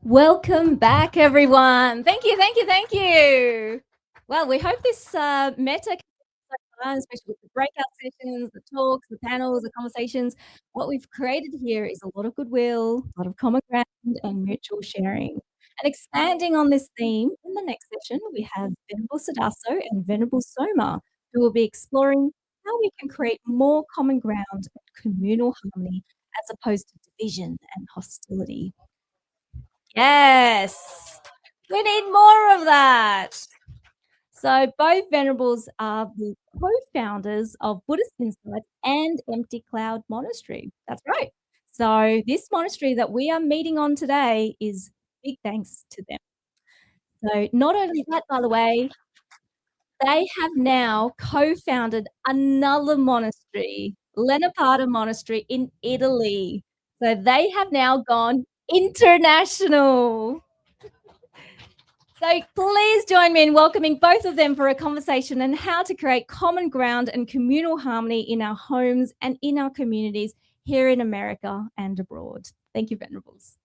Welcome back, everyone. Thank you, thank you, thank you. Well, we hope this Metta fun, especially with the breakout sessions, the talks, the panels, the conversations. What we've created here is a lot of goodwill, a lot of common ground, and mutual sharing. And expanding on this theme, in the next session, we have Venerable Sadaso and Venerable Soma, who will be exploring how we can create more common ground and communal harmony as opposed to division and hostility. Yes, we need more of that. So both venerables are the co-founders of Buddhist Insight and Empty Cloud Monastery. That's right. So this monastery that we are meeting on today is big thanks to them. So not only that, by the way, they have now co-founded another monastery, Lenapada Monastery in Italy. So they have now gone international. So please join me in welcoming both of them for a conversation on how to create common ground and communal harmony in our homes and in our communities here in America and abroad. Thank you, Venerables.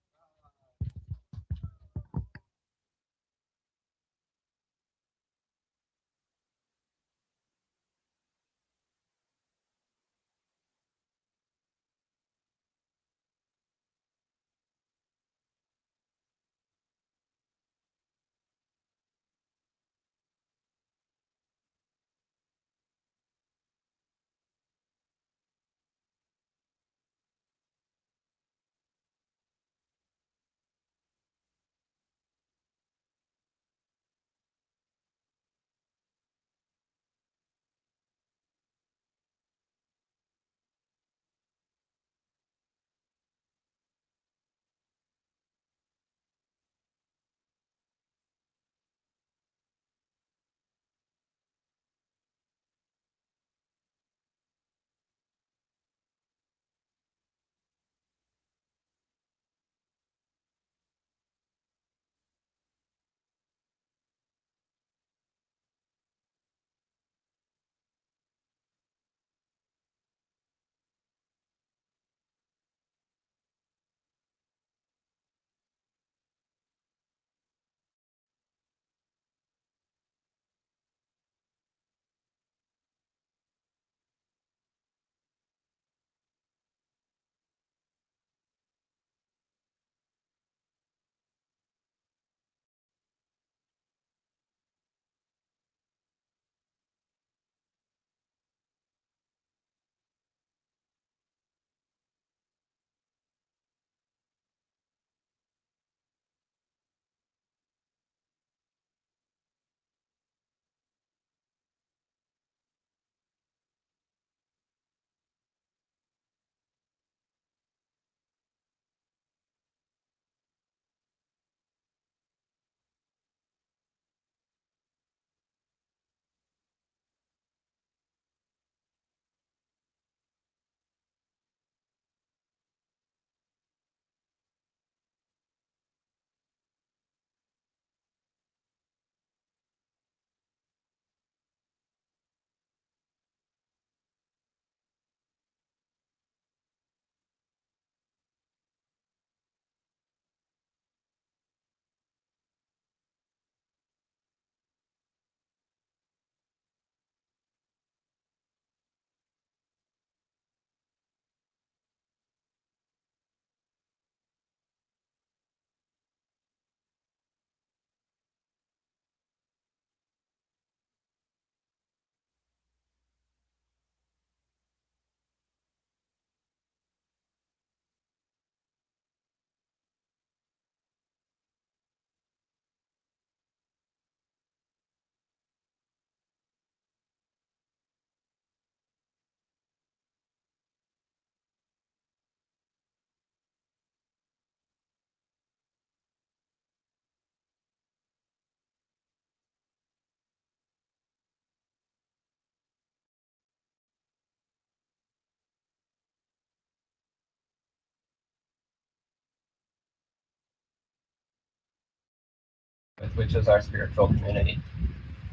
Which is our spiritual community.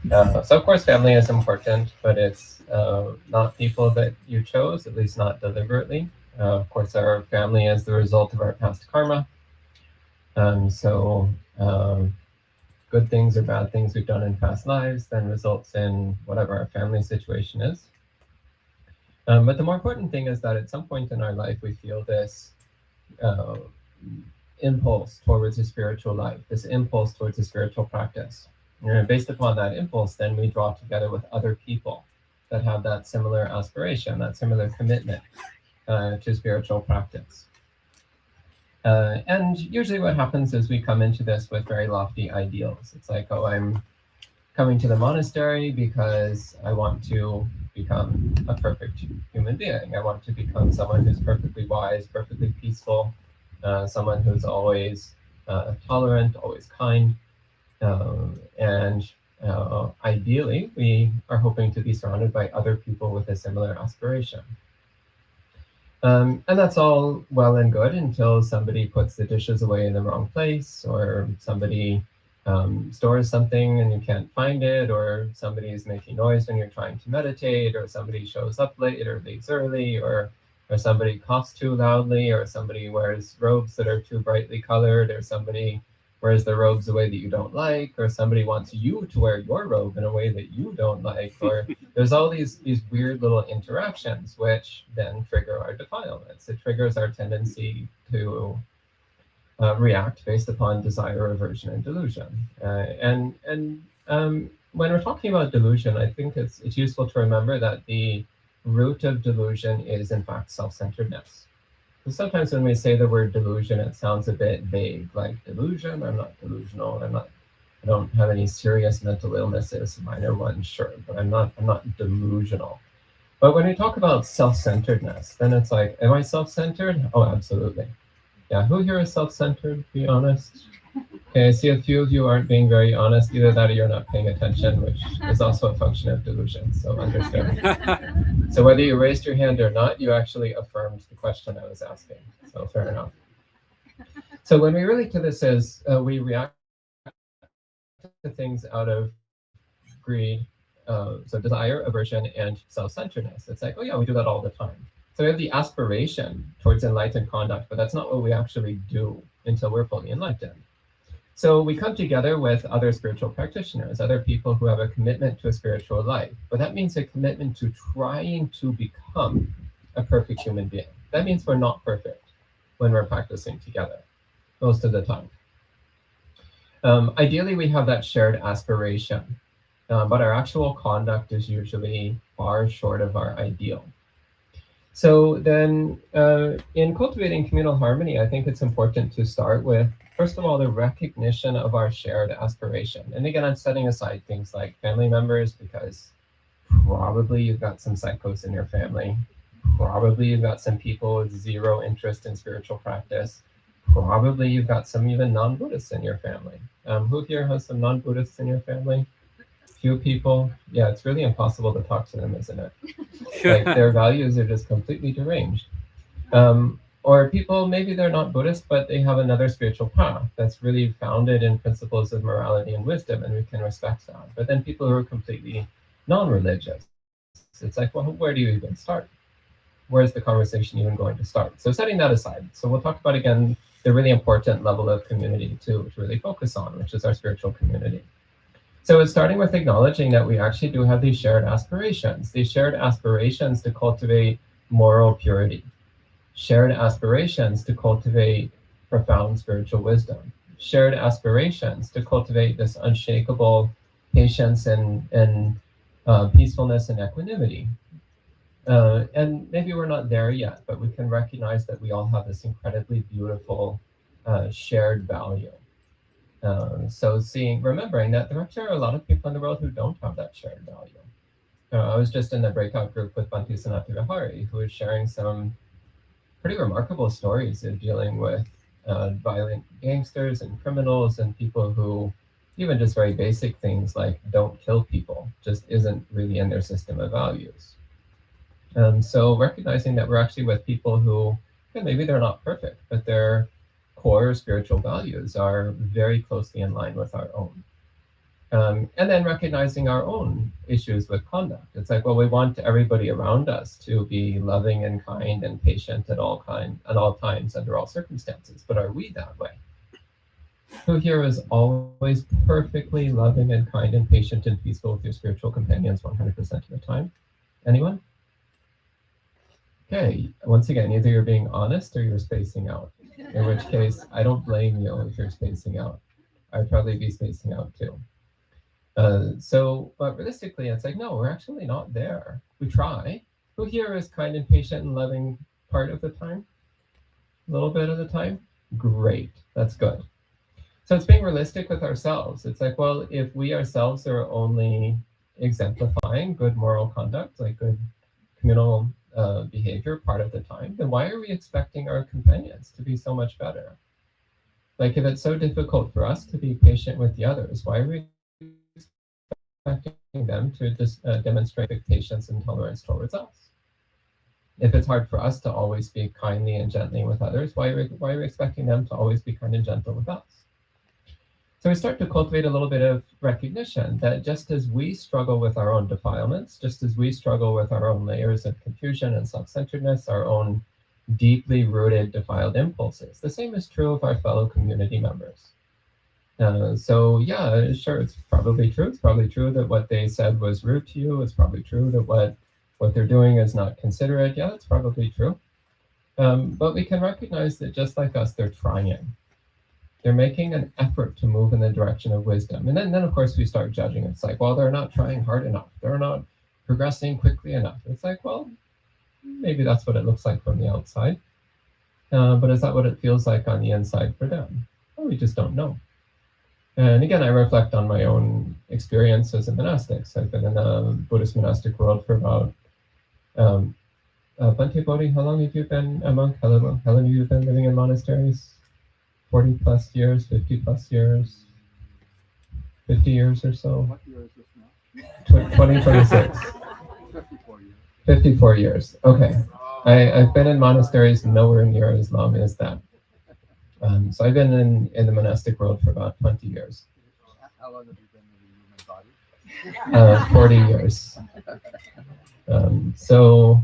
So of course family is important, but it's not people that you chose, at least not deliberately. Of course our family is the result of our past karma. So good things or bad things we've done in past lives then results in whatever our family situation is. But the more important thing is that at some point in our life, we feel this uh, impulse towards a spiritual life, this impulse towards a spiritual practice. And based upon that impulse, then we draw together with other people that have that similar aspiration, that similar commitment to spiritual practice. And usually what happens is we come into this with very lofty ideals. It's like, oh, I'm coming to the monastery because I want to become a perfect human being. I want to become someone who's perfectly wise, perfectly peaceful, someone who's always tolerant, always kind. And ideally, we are hoping to be surrounded by other people with a similar aspiration. And that's all well and good until somebody puts the dishes away in the wrong place, or somebody stores something and you can't find it, or somebody is making noise when you're trying to meditate, or somebody shows up late or leaves early, or somebody coughs too loudly, or somebody wears robes that are too brightly colored, or somebody wears the robes the way that you don't like, or somebody wants you to wear your robe in a way that you don't like, or there's all these weird little interactions which then trigger our defilements. It triggers our tendency to react based upon desire, aversion, and delusion. And when we're talking about delusion, I think it's useful to remember that the root of delusion is in fact self-centeredness. So sometimes when we say the word delusion, it sounds a bit vague, like delusion. I'm not delusional. I don't have any serious mental illnesses. Minor ones, sure, but I'm not delusional. But when we talk about self-centeredness, then it's like, am I self-centered? Oh, absolutely. Yeah, who here is self-centered? Be honest. Okay, I see a few of you aren't being very honest. Either that or you're not paying attention, which is also a function of delusion. So understand. So whether you raised your hand or not, you actually affirmed the question I was asking. So fair enough. So when we relate to this as we react to things out of greed, so desire, aversion, and self-centeredness. It's like, oh yeah, we do that all the time. So we have the aspiration towards enlightened conduct, but that's not what we actually do until we're fully enlightened. So we come together with other spiritual practitioners, other people who have a commitment to a spiritual life, but that means a commitment to trying to become a perfect human being. That means we're not perfect when we're practicing together, most of the time. Ideally, we have that shared aspiration, but our actual conduct is usually far short of our ideal. So then in cultivating communal harmony, I think it's important to start with, first of all, the recognition of our shared aspiration. And again, I'm setting aside things like family members, because probably you've got some psychos in your family. Probably you've got some people with zero interest in spiritual practice. Probably you've got some even non-Buddhists in your family. Who here has some non-Buddhists in your family? Few people. Yeah, it's really impossible to talk to them, isn't it? Like their values are just completely deranged. Or people, maybe they're not Buddhist, but they have another spiritual path that's really founded in principles of morality and wisdom, and we can respect that. But then people who are completely non-religious, it's like, well, where do you even start? Where's the conversation even going to start? So setting that aside. So we'll talk about, again, the really important level of community to really focus on, which is our spiritual community. So it's starting with acknowledging that we actually do have these shared aspirations to cultivate moral purity, shared aspirations to cultivate profound spiritual wisdom, shared aspirations to cultivate this unshakable patience and peacefulness and equanimity. And maybe we're not there yet, but we can recognize that we all have this incredibly beautiful shared value. So remembering that there actually are a lot of people in the world who don't have that shared value. I was just in the breakout group with Bantu Sanati Vihari, who was sharing some pretty remarkable stories of dealing with violent gangsters and criminals and people who, even just very basic things like don't kill people, just isn't really in their system of values. So recognizing that we're actually with people who, maybe they're not perfect, but their core spiritual values are very closely in line with our own. And then recognizing our own issues with conduct. It's like, well, we want everybody around us to be loving and kind and patient at all times, under all circumstances. But are we that way? Who here is always perfectly loving and kind and patient and peaceful with your spiritual companions 100% of the time? Anyone? Okay, once again, either you're being honest or you're spacing out. In which case, I don't blame you if you're spacing out. I'd probably be spacing out too. But realistically, it's like, no, we're actually not there. We try. Who here is kind and patient and loving part of the time? A little bit of the time? Great, that's good. So it's being realistic with ourselves. It's like, well, if we ourselves are only exemplifying good moral conduct, like good communal behavior part of the time, then why are we expecting our companions to be so much better? Like, if it's so difficult for us to be patient with the others, why are we expecting them to just demonstrate patience and tolerance towards us? If it's hard for us to always be kindly and gently with others, why are we expecting them to always be kind and gentle with us? So we start to cultivate a little bit of recognition that just as we struggle with our own defilements, just as we struggle with our own layers of confusion and self-centeredness, our own deeply rooted defiled impulses, the same is true of our fellow community members. So yeah, sure, it's probably true. It's probably true that what they said was rude to you. It's probably true that what they're doing is not considerate. Yeah, it's probably true. But we can recognize that just like us, they're trying. They're making an effort to move in the direction of wisdom. And then of course, we start judging. It's like, well, they're not trying hard enough. They're not progressing quickly enough. It's like, well, maybe that's what it looks like from the outside. But is that what it feels like on the inside for them? Well, we just don't know. And again, I reflect on my own experience as a monastic. So I've been in the Buddhist monastic world for about, Bhante Bodhi, how long have you been a monk? How long have you been living in monasteries? 40 plus years, 50 plus years, 50 years or so? What year is this now? 2026. 54 years. 54 years. Okay. I've been in monasteries nowhere near as long as that. So I've been in the monastic world for about 20 years. How long have you been in the human body? 40 years. So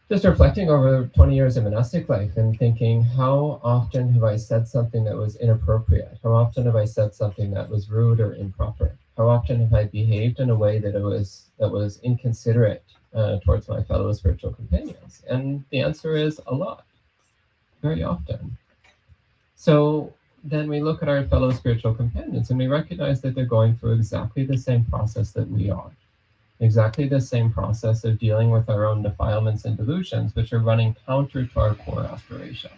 just reflecting over 20 years of monastic life and thinking, how often have I said something that was inappropriate? How often have I said something that was rude or improper? How often have I behaved in a way that was inconsiderate towards my fellow spiritual companions? And the answer is a lot, very often. So then we look at our fellow spiritual companions and we recognize that they're going through exactly the same process that we are. Exactly the same process of dealing with our own defilements and delusions, which are running counter to our core aspiration.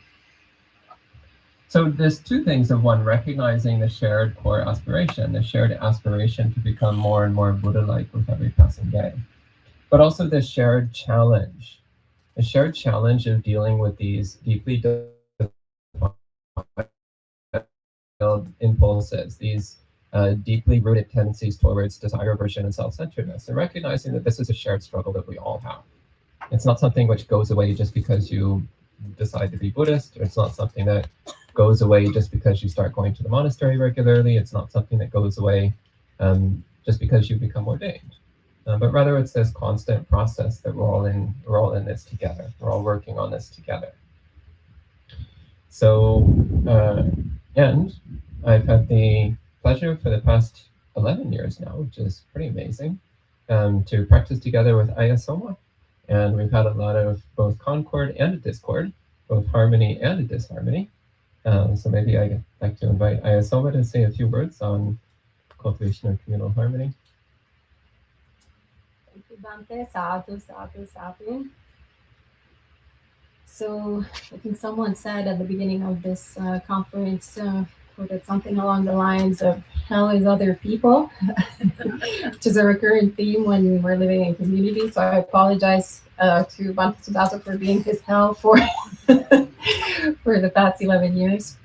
So there's two things of one, recognizing the shared core aspiration, the shared aspiration to become more and more Buddha-like with every passing day, but also the shared challenge of dealing with these deeply defiled impulses, these deeply rooted tendencies towards desire, aversion, and self-centeredness, and recognizing that this is a shared struggle that we all have. It's not something which goes away just because you decide to be Buddhist, or it's not something that goes away just because you start going to the monastery regularly. It's not something that goes away just because you become ordained. But rather, it's this constant process that we're all in this together. We're all working on this together. So, and I've had the pleasure for the past 11 years now, which is pretty amazing, to practice together with Ayasoma. And we've had a lot of both concord and a discord, both harmony and a disharmony. So maybe I'd like to invite Ayasoma to say a few words on cultivation of communal harmony. Thank you, Bhante. Sadhu, sadhu, sadhu. So I think someone said at the beginning of this conference, quoted something along the lines of hell is other people, which is a recurrent theme when we're living in community. So I apologize to Bhante Sudato for being his hell for for the past 11 years.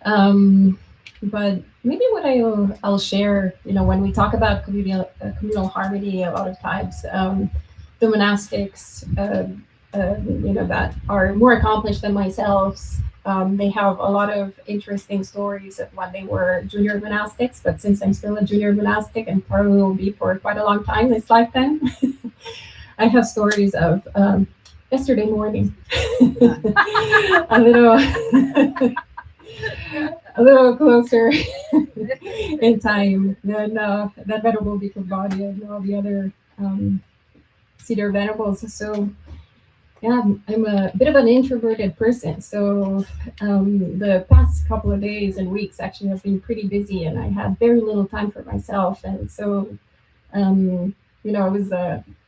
But maybe what I'll share, when we talk about communal harmony, a lot of times the monastics, that are more accomplished than myself, they have a lot of interesting stories of when they were junior monastics. But since I'm still a junior monastic and probably will be for quite a long time this lifetime, I have stories of yesterday morning. a a little closer in time than that venerable Bhikkhu body and all the other cedar venerables. So yeah, I'm a bit of an introverted person. So the past couple of days and weeks actually have been pretty busy, and I had very little time for myself. And so, I was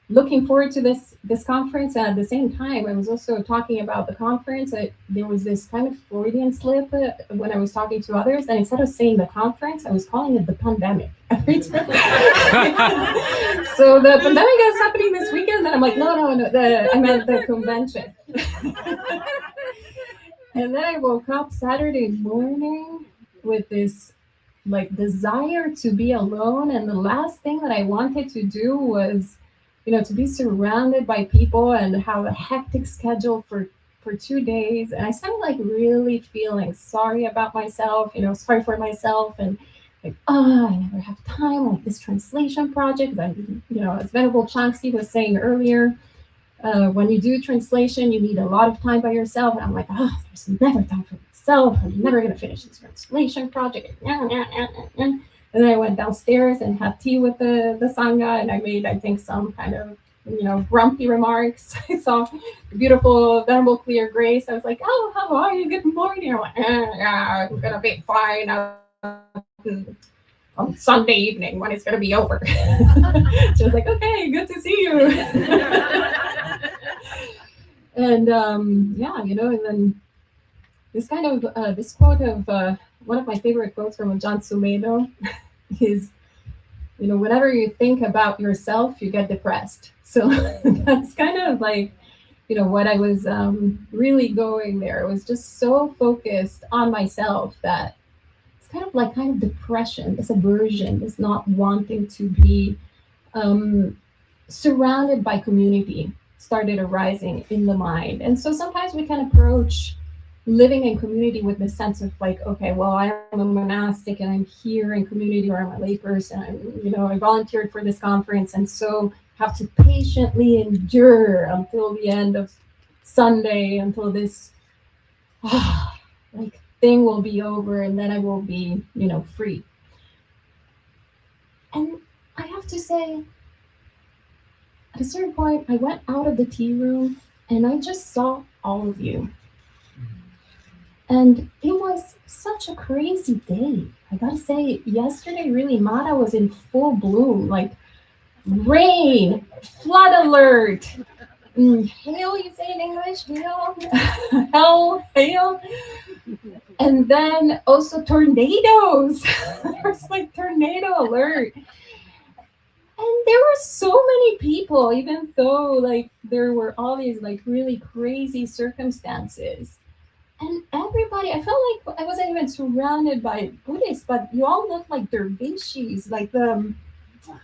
looking forward to this conference. And at the same time, I was also talking about the conference. There was this kind of Freudian slip when I was talking to others, and instead of saying the conference, I was calling it the pandemic. So the pandemic is happening this weekend, and I'm like, no, I meant the convention. And then I woke up Saturday morning with this like desire to be alone, and the last thing that I wanted to do was, to be surrounded by people and have a hectic schedule for 2 days. And I started like really feeling sorry about myself, sorry for myself, and like, I never have time, like this translation project that, as Venerable Changsi was saying earlier, when you do translation, you need a lot of time by yourself. And I'm like, there's never time for myself. I'm never going to finish this translation project. And then I went downstairs and had tea with the Sangha, and I made, I think, some kind of, grumpy remarks. I saw the beautiful, venerable, clear grace. I was like, oh, how are you? Good morning. I'm like, yeah, I'm going to be fine on Sunday evening when it's going to be over. She was like, okay, good to see you. And and then this kind of this quote of one of my favorite quotes from John Sumedho is, whenever you think about yourself, you get depressed. So that's kind of like, what I was really going there. I was just so focused on myself that it's kind of depression, this aversion, this not wanting to be surrounded by community started arising in the mind. And so sometimes we can approach living in community with the sense of like, okay, well, I am a monastic and I'm here in community, or I'm a layperson, I volunteered for this conference, and so have to patiently endure until the end of Sunday, until this thing will be over, and then I will be, free. And I have to say, at a certain point, I went out of the tea room and I just saw all of you. And it was such a crazy day. I gotta say, yesterday, really, Metta was in full bloom, like rain, flood alert, hail, you say in English, hail, hell, hail. And then also tornadoes. There's like tornado alert. And there were so many people, even though like there were all these like really crazy circumstances. And everybody, I felt like I wasn't even surrounded by Buddhists, but you all look like dervishis, like the,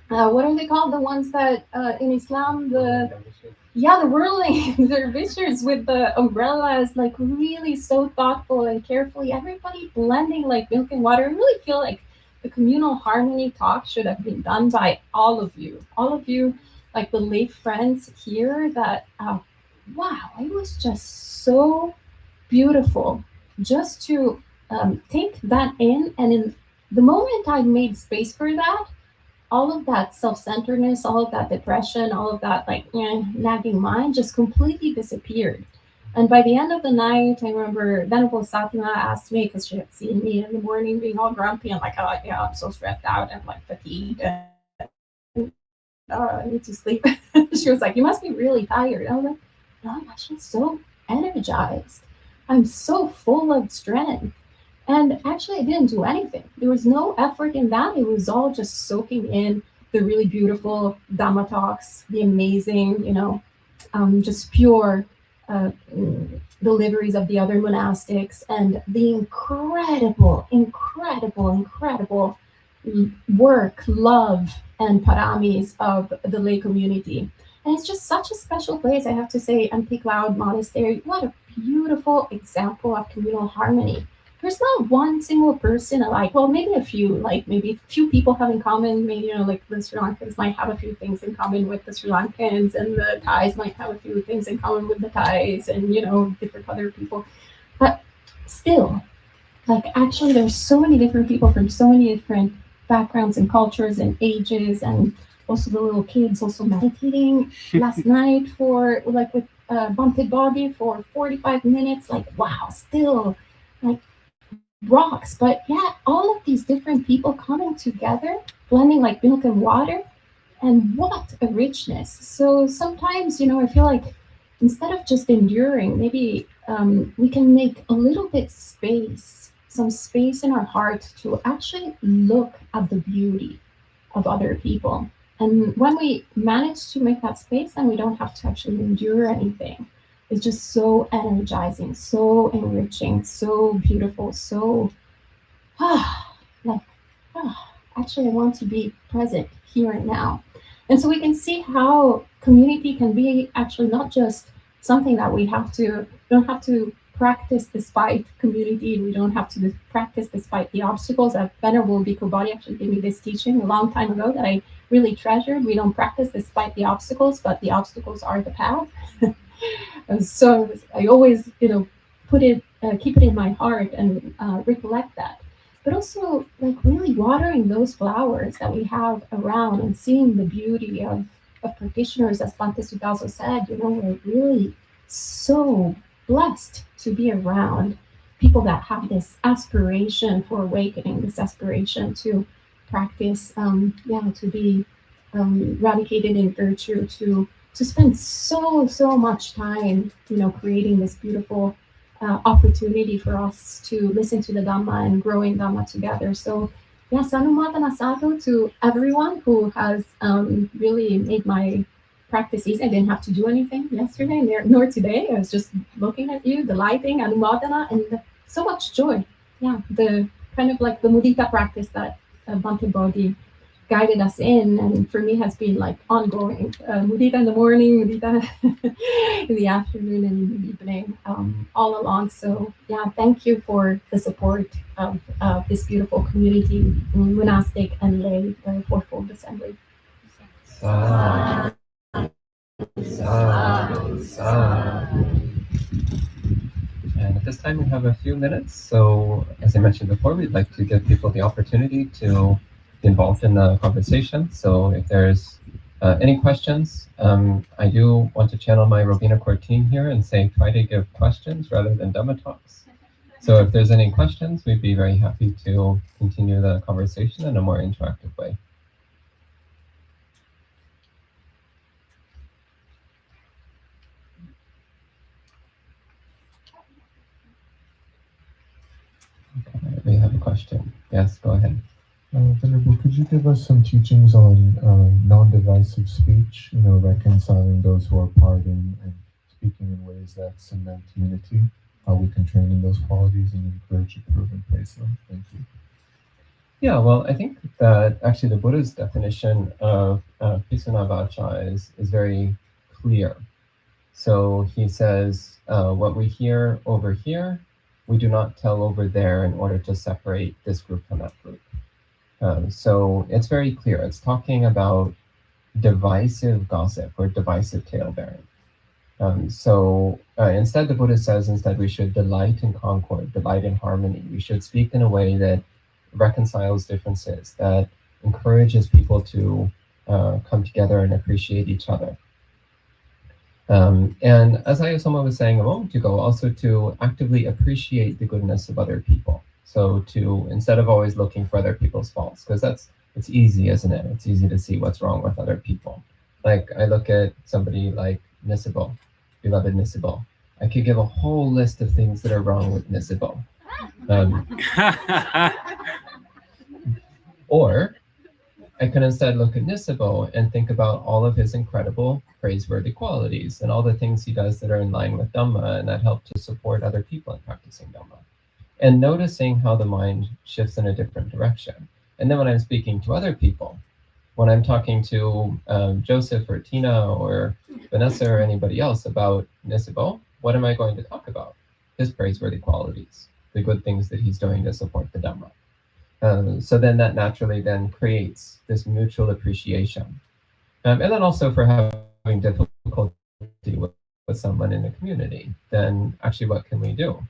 what are they called? The ones that in Islam, the whirling dervishes with the umbrellas, like really so thoughtful and carefully, everybody blending like milk and water. I really feel like the communal harmony talk should have been done by all of you, like the lay friends here that, wow, it was just so beautiful just to take that in. And in the moment I made space for that, all of that self-centeredness, all of that depression, all of that like nagging mind just completely disappeared. And by the end of the night, I remember Venerable Satima asked me, because she had seen me in the morning being all grumpy and like, oh yeah, I'm so stressed out and like fatigued and I need to sleep. She was like, you must be really tired. I was like, no, I'm actually so energized. I'm so full of strength. And actually, I didn't do anything. There was no effort in that. It was all just soaking in the really beautiful Dhamma talks, the amazing, just pure deliveries of the other monastics, and the incredible work, love, and paramis of the lay community. And it's just such a special place, I have to say. Empty Cloud Monastery, what a beautiful example of communal harmony. There's not one single person alike. Well, maybe a few, like maybe a few people have in common. Maybe, like the Sri Lankans might have a few things in common with the Sri Lankans, and the Thais might have a few things in common with the Thais, and, different other people. But still, like actually there's so many different people from so many different backgrounds and cultures and ages, and also the little kids also meditating last night for like with Bumped Body for 45 minutes. Like wow, still like rocks. But yeah, all of these different people coming together, blending like milk and water, and what a richness. So sometimes, I feel like instead of just enduring, maybe we can make a little bit space, some space in our heart to actually look at the beauty of other people. And when we manage to make that space, then we don't have to actually endure anything. It's just so energizing, so enriching, so beautiful, so like actually I want to be present here and now. And so we can see how community can be actually not just something that we don't have to practice despite community. We don't have to practice despite the obstacles. That Venerable Bhikkhu Bodhi actually gave me this teaching a long time ago that I really treasured. We don't practice despite the obstacles, but the obstacles are the path. And so I always, keep it in my heart and recollect that. But also like really watering those flowers that we have around and seeing the beauty of practitioners, as Bhante Sutta also said, we're really so blessed to be around people that have this aspiration for awakening, this aspiration to practice, to be radicated in virtue, to spend so much time, creating this beautiful opportunity for us to listen to the Dhamma and growing Dhamma together. So yes, Anumadana Sadhu to everyone who has really made my practice easy. I didn't have to do anything yesterday nor today. I was just looking at you, delighting, Anumadana, and so much joy. Yeah, the kind of like the mudita practice that Bhante Bodhi guided us in, and for me has been like ongoing. Mudita in the morning, mudita in the afternoon and in the evening, all along. So yeah, thank you for the support of this beautiful community, monastic and lay, the Fourfold Assembly. Sadhu, sadhu, sadhu. And at this time we have a few minutes. So as I mentioned before, we'd like to give people the opportunity to be involved in the conversation. So if there's any questions, I do want to channel my Robina Core team here and say, try to give questions rather than Dhamma talks. So if there's any questions, we'd be very happy to continue the conversation in a more interactive way. Okay, we have a question. Yes, go ahead. Venerable, could you give us some teachings on non-divisive speech, reconciling those who are parting and speaking in ways that cement unity, how we can train in those qualities and encourage, improve, and praise them? Thank you. Yeah, well, I think that actually the Buddha's definition of Pisuna Vacha is very clear. So he says, what we hear over here, we do not tell over there in order to separate this group from that group. So it's very clear. It's talking about divisive gossip or divisive tale-bearing. Instead, the Buddha says, we should delight in concord, delight in harmony. We should speak in a way that reconciles differences, that encourages people to come together and appreciate each other. And as Ayasoma was saying a moment ago, also to actively appreciate the goodness of other people. So instead of always looking for other people's faults, because it's easy, isn't it? It's easy to see what's wrong with other people. Like I look at somebody like Nisabo, beloved Nisabo. I could give a whole list of things that are wrong with Nisabo. Or I can instead look at Nisabo and think about all of his incredible praiseworthy qualities and all the things he does that are in line with Dhamma and that help to support other people in practicing Dhamma. And noticing how the mind shifts in a different direction. And then when I'm speaking to other people, when I'm talking to Joseph or Tina or Vanessa or anybody else about Nisabo, what am I going to talk about? His praiseworthy qualities, the good things that he's doing to support the Dhamma. So then that naturally then creates this mutual appreciation. And then also for having difficulty with someone in the community, then actually what can we do?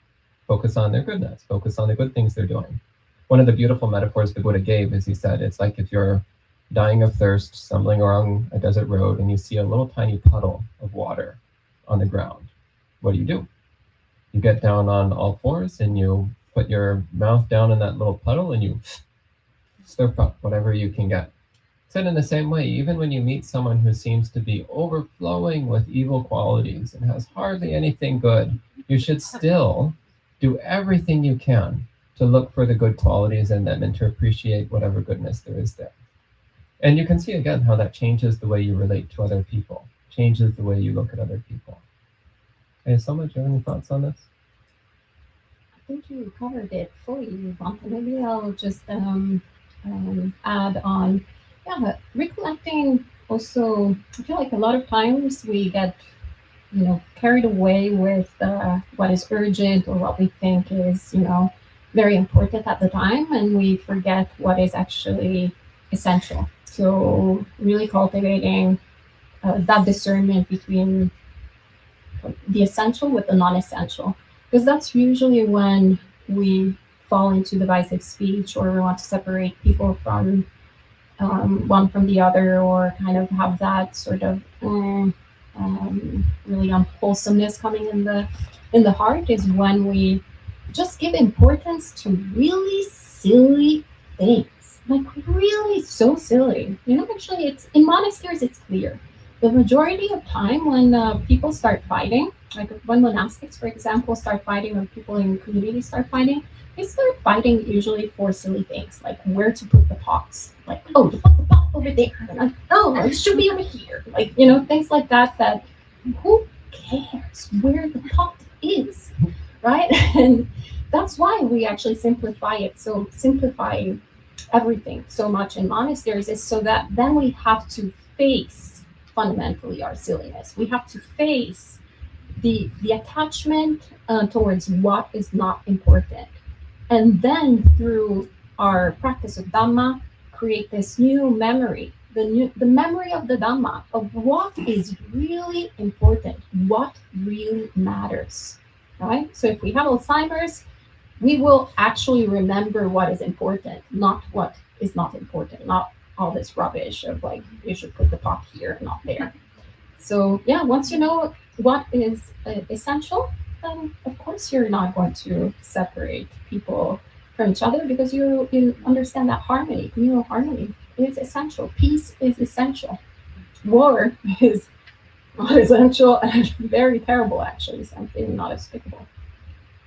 Focus on their goodness. Focus on the good things they're doing. One of the beautiful metaphors the Buddha gave is he said, it's like if you're dying of thirst, stumbling along a desert road, and you see a little tiny puddle of water on the ground. What do? You get down on all fours and you put your mouth down in that little puddle and you slurp up whatever you can get. Said in the same way, even when you meet someone who seems to be overflowing with evil qualities and has hardly anything good, you should still do everything you can to look for the good qualities in them and to appreciate whatever goodness there is there. And you can see again how that changes the way you relate to other people, changes the way you look at other people. Okay, Selma, do you have any thoughts on this? I think you covered it fully, Yvonne. Maybe I'll just add on. Yeah, recollecting also, I feel like a lot of times we get, carried away with what is urgent or what we think is, very important at the time, and we forget what is actually essential. So really cultivating that discernment between the essential with the non-essential, because that's usually when we fall into divisive speech or we want to separate people from one from the other, or kind of have that sort of really unwholesomeness coming in the heart, is when we just give importance to really silly things, like really so silly. Actually, it's in monasteries. It's clear the majority of time when people start fighting, like when monastics, for example, start fighting, or people in communities start fighting, they start fighting usually for silly things, like where to put the pots. Like, oh, you put the pot over there. And like, oh, it should be over here. Like, things like that, that who cares where the pot is, right? And that's why we actually simplify it. So simplifying everything so much in monasteries is so that then we have to face fundamentally our silliness. We have to face the attachment towards what is not important, and then through our practice of Dhamma, create this new memory, the memory of the Dhamma, of what is really important, what really matters, right? So if we have Alzheimer's, we will actually remember what is important, not what is not important, not all this rubbish of like, you should put the pot here, not there. So yeah, once you know what is essential, then of course you're not going to separate people from each other, because you understand that harmony, communal harmony is essential. Peace is essential. War is not essential and very terrible, actually, something not despicable.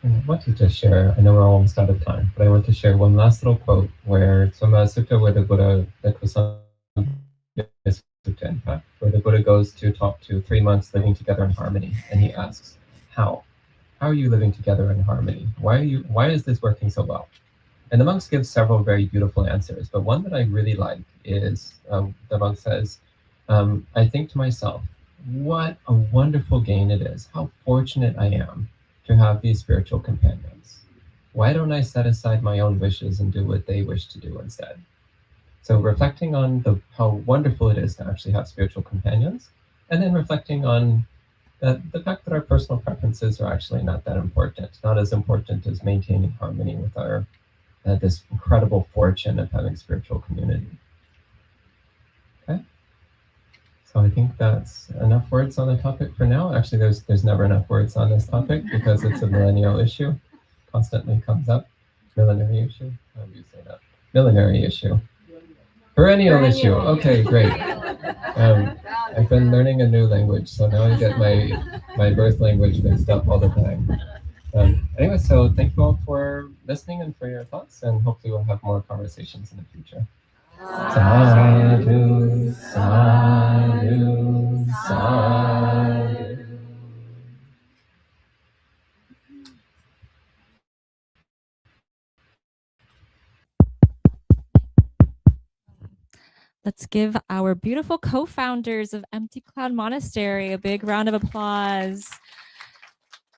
I want to just share, I know we're almost out of time, but I want to share one last little quote where it's from a sutta where the Buddha, the Kusama Sutta, in fact, where the Buddha goes to talk to 3 monks living together in harmony, and he asks, how? How are you living together in harmony? Why is this working so well? And the monks give several very beautiful answers, but one that I really like is, the monk says, I think to myself, what a wonderful gain it is, how fortunate I am to have these spiritual companions. Why don't I set aside my own wishes and do what they wish to do instead? So reflecting on how wonderful it is to actually have spiritual companions, and then reflecting on the fact that our personal preferences are actually not that important, not as important as maintaining harmony with our this incredible fortune of having spiritual community. Okay, so I think that's enough words on the topic for now. Actually, there's never enough words on this topic because it's a millennial issue, constantly comes up. Millenary issue? How do you say that? Millenary issue. Perennial issue. Okay, great. I've been learning a new language, so now I get my birth language mixed up all the time. Anyway, so thank you all for listening and for your thoughts, and hopefully we'll have more conversations in the future. Sadhu, sadhu, sadhu. Let's give our beautiful co-founders of Empty Cloud Monastery a big round of applause.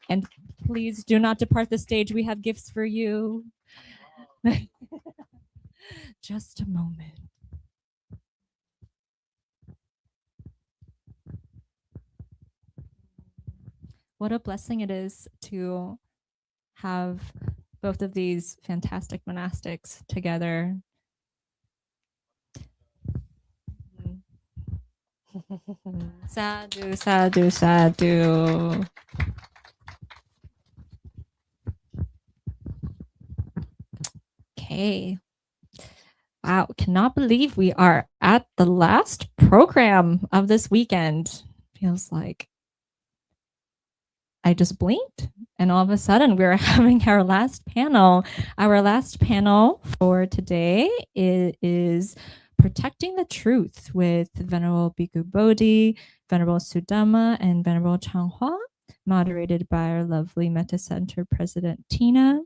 And please do not depart the stage. We have gifts for you. Just a moment. What a blessing it is to have both of these fantastic monastics together. Sadhu, sadhu, sadhu. Okay. Wow, cannot believe we are at the last program of this weekend. Feels like I just blinked and all of a sudden we're having our last panel. Our last panel for today is Protecting the Truth with Venerable Bhikkhu Bodhi, Venerable Sudama, and Venerable Changhua, moderated by our lovely Metta Center President Tina.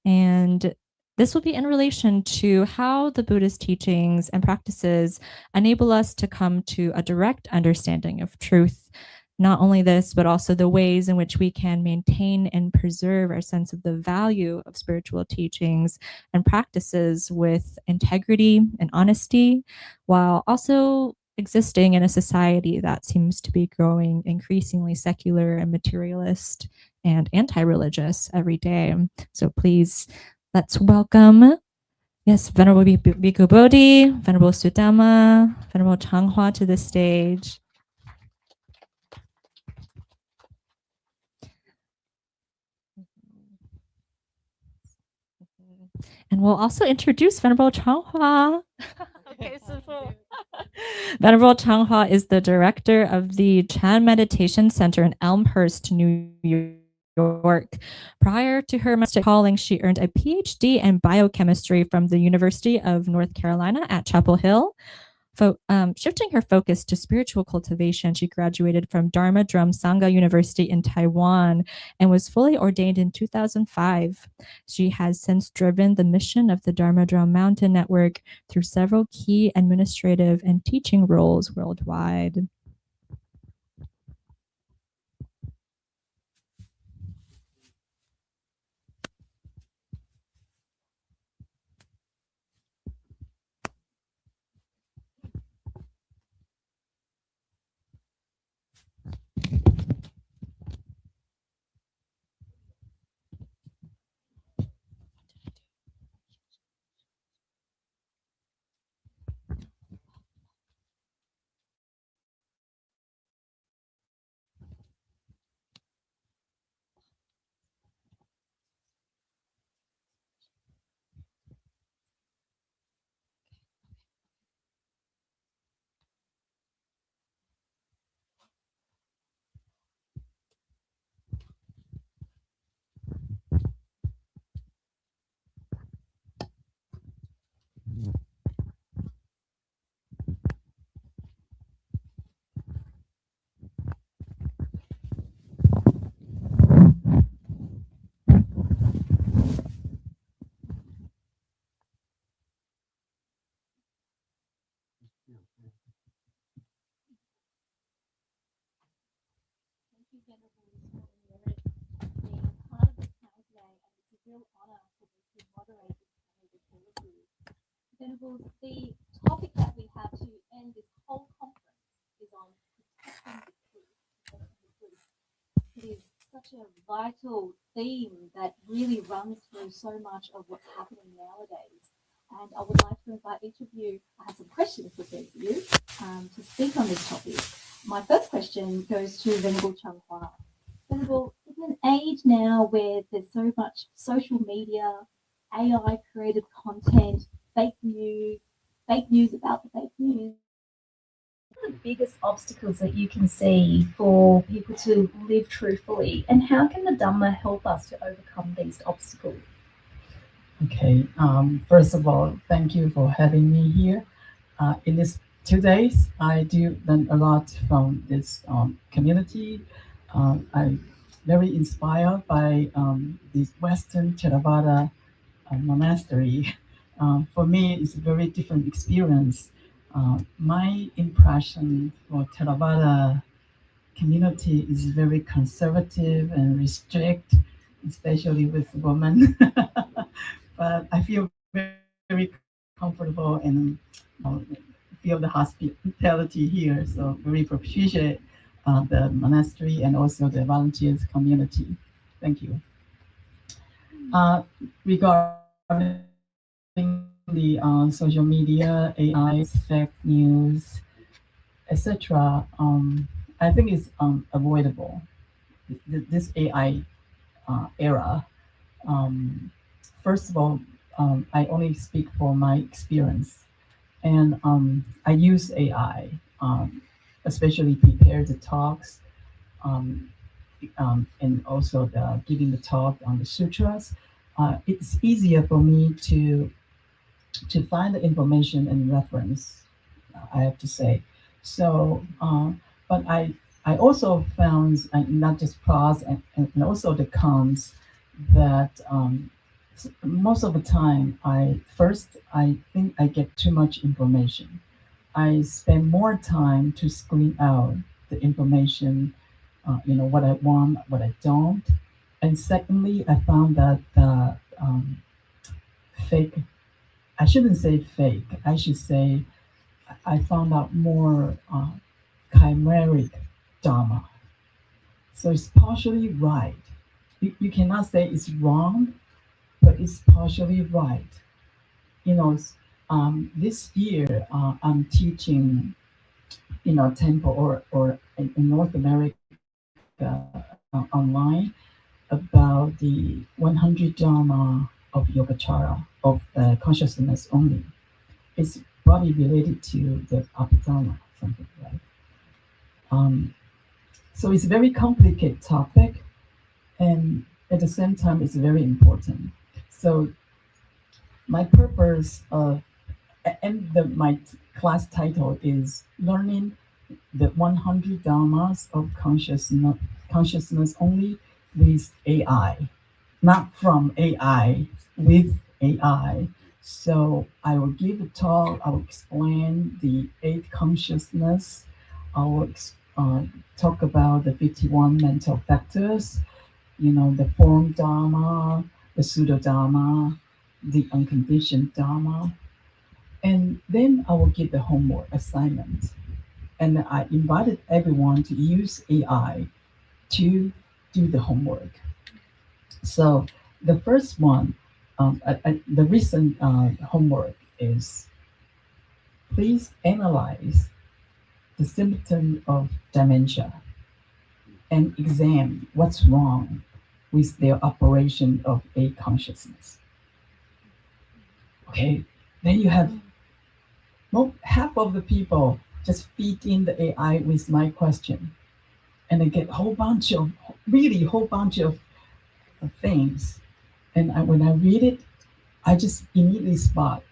And this will be in relation to how the Buddhist teachings and practices enable us to come to a direct understanding of truth. Not only this, but also the ways in which we can maintain and preserve our sense of the value of spiritual teachings and practices with integrity and honesty, while also existing in a society that seems to be growing increasingly secular and materialist and anti-religious every day. So please, let's welcome, yes, Venerable Bhikkhu Bodhi, Venerable Sudama, Venerable Changhua to the stage. And we'll also introduce Venerable Changhua. Okay, so Venerable Changhua is the director of the Chan Meditation Center in Elmhurst, New York. Prior to her master calling, she earned a PhD in biochemistry from the University of North Carolina at Chapel Hill. Shifting her focus to spiritual cultivation, she graduated from Dharma Drum Sangha University in Taiwan and was fully ordained in 2005. She has since driven the mission of the Dharma Drum Mountain Network through several key administrative and teaching roles worldwide. The topic that we have to end this whole conference is on protecting the truth. It is such a vital theme that really runs through so much of what's happening nowadays. And I would like to invite each of you, I have some questions for both of you to speak on this topic. My first question goes to Venerable Changhua. Venerable, in an age now where there's so much social media, AI-created content, fake news about the fake news, what are the biggest obstacles that you can see for people to live truthfully, and how can the Dhamma help us to overcome these obstacles? Okay, first of all, thank you for having me here. In these 2 days, I do learn a lot from this community. I'm very inspired by this Western Theravada monastery. For me, it's a very different experience. My impression for Theravada community is very conservative and restrict, especially with women. But I feel very comfortable and feel the hospitality here. So very appreciate the monastery and also the volunteers community. Thank you. Regarding the social media, AI, fake news, etc., I think it's avoidable. This AI era. Um, First of all, I only speak for my experience, and I use AI, especially prepare the talks, um, and also giving the talk on the sutras. It's easier for me to find the information and reference. I have to say, so. But I also found not just pros and also the cons that most of the time I think I get too much information. I spend more time to screen out the information, what I want, what I don't. And secondly, I found that fake, I shouldn't say fake, I should say I found out more chimeric dharma. So it's partially right. You cannot say it's wrong, but it's partially right. You know, this year I'm teaching, temple or in North America online about the 100 Dharma of Yogacara, of consciousness only. It's probably related to the Abhidharma, something, right? Um, so it's a very complicated topic, and at the same time, it's very important. So my purpose of and my class title is learning the 100 dharmas of consciousness only with AI, not from AI, with AI. So I will give a talk, I will explain the eight consciousness, I will talk about the 51 mental factors, the form dharma, the pseudo dharma, the unconditioned dharma, and then I will give the homework assignment. And I invited everyone to use AI to do the homework. So the first one, the recent homework is please analyze the symptom of dementia and examine what's wrong with their operation of a consciousness. Okay, then you have half of the people just feed in the AI with my question, and I get whole bunch of things. And when I read it, I just immediately spot,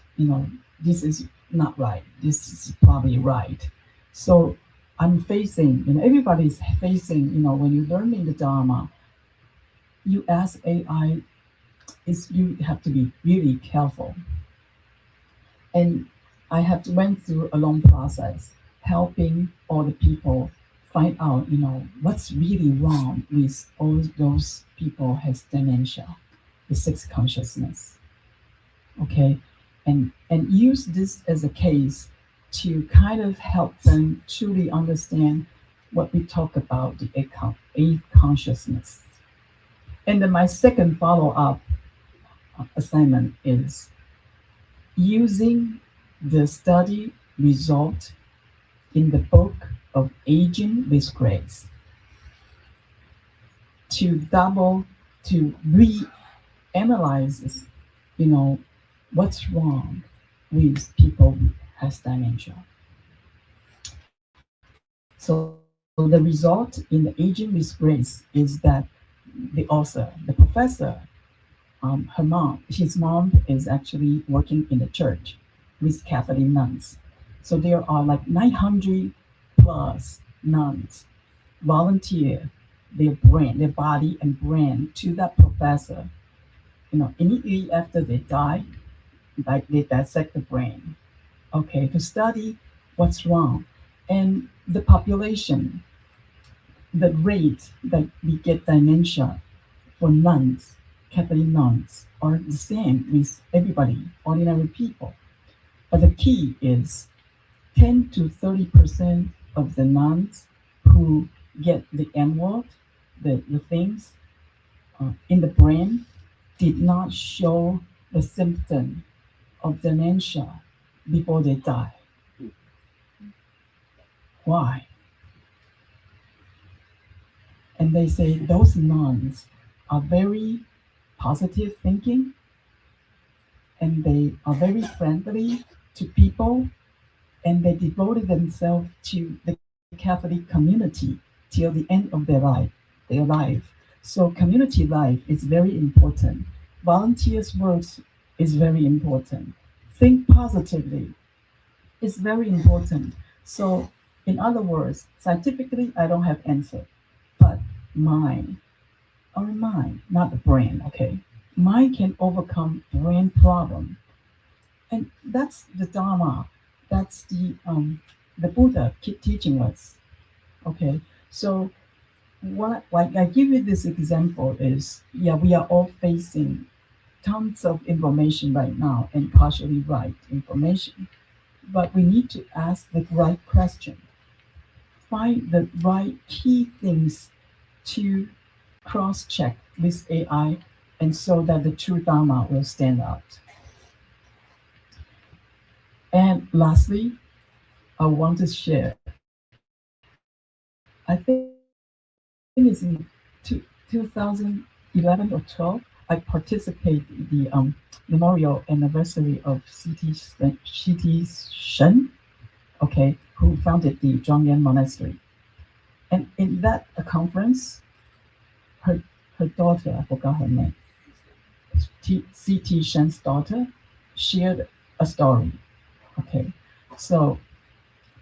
this is not right. This is probably right. So I'm facing, everybody's facing, when you're learning the Dharma, you ask AI, you have to be really careful. And I have went through a long process helping all the people find out, what's really wrong with all those people has dementia, the sixth consciousness. Okay, and use this as a case to kind of help them truly understand what we talk about the eight consciousness. And then my second follow-up assignment is using the study result in the book of Aging with Grace to reanalyze, what's wrong with people who has dementia. So the result in the Aging with Grace is that the author, the professor, his mom is actually working in the church with Catholic nuns. So there are like 900 plus nuns volunteer their body and brain to that professor. Immediately after they die, like they dissect the brain, okay, to study what's wrong. And the population, the rate that we get dementia for nuns, Catholic nuns, are the same with everybody, ordinary people. But the key is 10 to 30% of the nuns who get the M word, the things in the brain, did not show the symptom of dementia before they die. Why? And they say those nuns are very positive thinking and they are very friendly to people and they devoted themselves to the Catholic community till the end of their life. So community life is very important. Volunteers' work is very important. Think positively is very important. So in other words, scientifically, I don't have answer, but mind, our mind, not the brain, okay? Mind can overcome brain problem. And that's the Dharma. That's the Buddha keep teaching us. Okay. So what like I give you this example is yeah, we are all facing tons of information right now and partially right information. But we need to ask the right question. Find the right key things to cross-check with AI and so that the true Dharma will stand out. And lastly, I want to share. I think it's in 2011 or 12. I participated in the memorial anniversary of C.T. Shen, okay, who founded the Zhuangyan Monastery. And in that conference, her daughter, I forgot her name, C.T. Shen's daughter, shared a story. Okay, so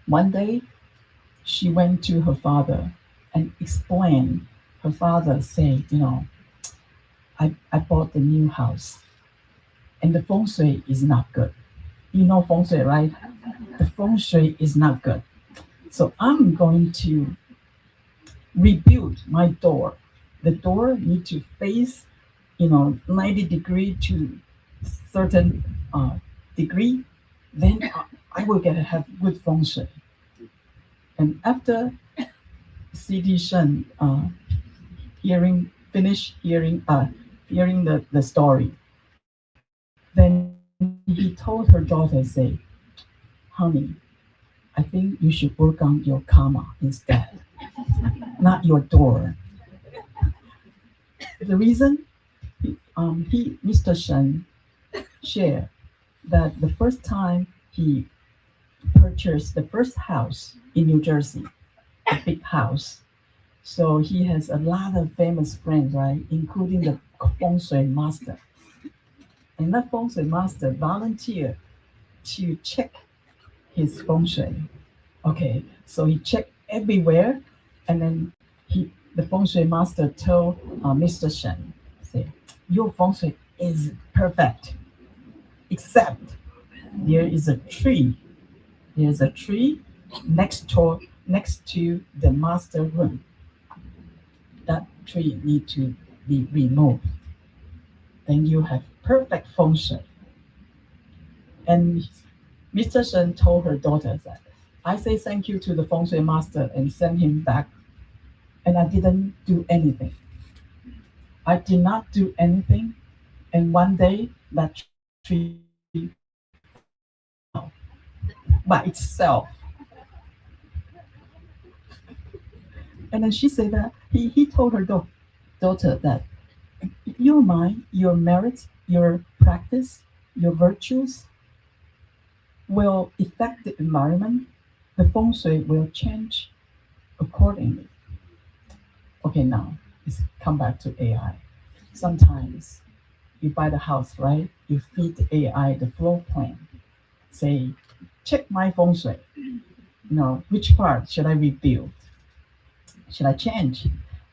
one day she went to her father and explained. Her father said, I bought the new house and the feng shui is not good. You know feng shui, right? The feng shui is not good. So I'm going to rebuild my door. The door need to face, 90 degree to certain degree. Then I will have good feng shui. And after C.T. Shen finished hearing the story, then he told her daughter, say, honey, I think you should work on your karma instead, not your door. The reason Mr. Shen shared that the first time he purchased the first house in New Jersey, a big house. So he has a lot of famous friends, right? Including the feng shui master. And that feng shui master volunteered to check his feng shui. Okay, so he checked everywhere, and then the feng shui master told Mr. Shen, say, your feng shui is perfect, except there is a tree. There's a tree next to the master room. That tree need to be removed. Then you have perfect feng shui. And Mr. Shen told her daughter that I say thank you to the feng shui master and send him back. And I didn't do anything. I did not do anything. And one day that tree fell by itself. And then she said that he told her daughter that your mind, your merit, your practice, your virtues will affect the environment. The feng shui will change accordingly. Okay, now let's come back to AI. Sometimes you buy the house, right? You feed the AI the floor plan. Say, check my feng shui. Which part should I rebuild? Should I change?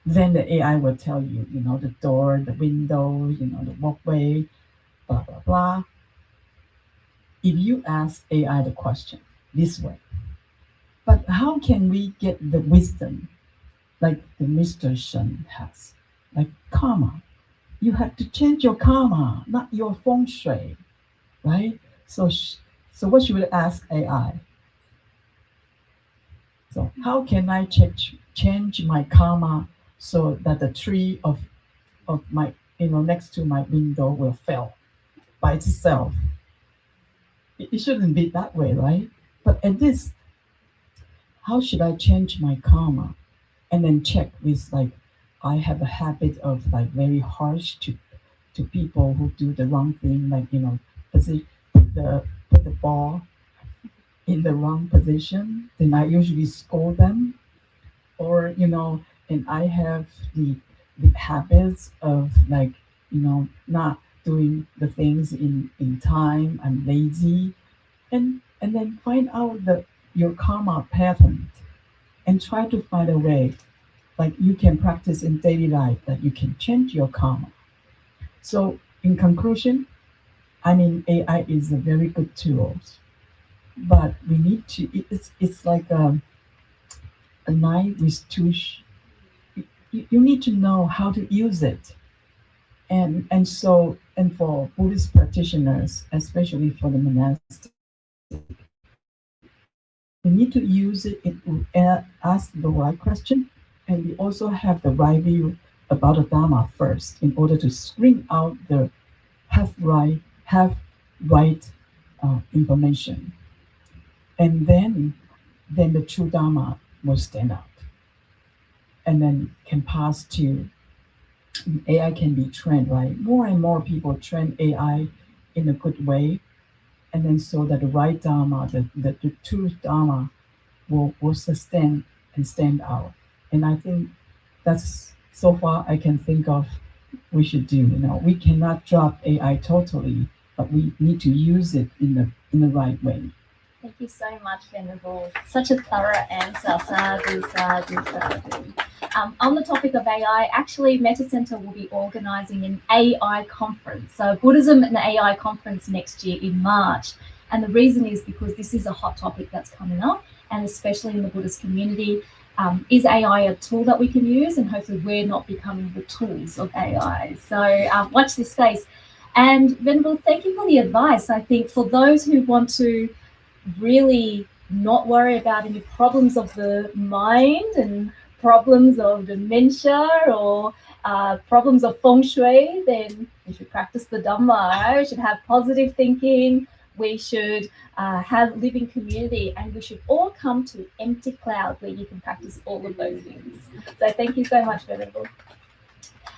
Then the AI will tell you, the door, the window, the walkway, blah, blah, blah. If you ask AI the question this way, but how can we get the wisdom like the Mr. Shen has? Like karma. You have to change your karma, not your feng shui, right? So what should we ask AI? So how can I change my karma so that the tree of my next to my window will fail by itself. It shouldn't be that way, right? But at this, how should I change my karma? And then check with like, I have a habit of like very harsh to people who do the wrong thing, like put the ball in the wrong position. Then I usually scold them, or and I have the habits of like not doing the things in time. I'm lazy, and then find out your karma pattern and try to find a way like you can practice in daily life that you can change your karma. So in conclusion, I mean AI is a very good tool, but we need to. It's like a knife with two. You need to know how to use it, and for Buddhist practitioners, especially for the monastic, we need to use it ask the right question, and we also have the right view about the Dharma first in order to screen out the half right information, and then the true Dharma will stand out, and then can pass to AI can be trained, right? More and more people train AI in a good way, and then so that the right Dharma, the true Dharma will sustain and stand out. And I think that's so far I can think of we should do. We cannot drop AI totally, but we need to use it in the right way. Thank you so much, Venerable. Such a thorough answer. Sadhu, sadhu, sadhu. On the topic of AI, actually, Metta Center will be organising an AI conference. So Buddhism and AI conference next year in March. And the reason is because this is a hot topic that's coming up, and especially in the Buddhist community. Is AI a tool that we can use? And hopefully we're not becoming the tools of AI. So watch this space. And Venerable, thank you for the advice. I think for those who want to really not worry about any problems of the mind and problems of dementia or problems of feng shui, then we should practice the Dhamma. We should have positive thinking. We should have living community, and we should all come to Empty Cloud where you can practice all of those things. So thank you so much, Venerable.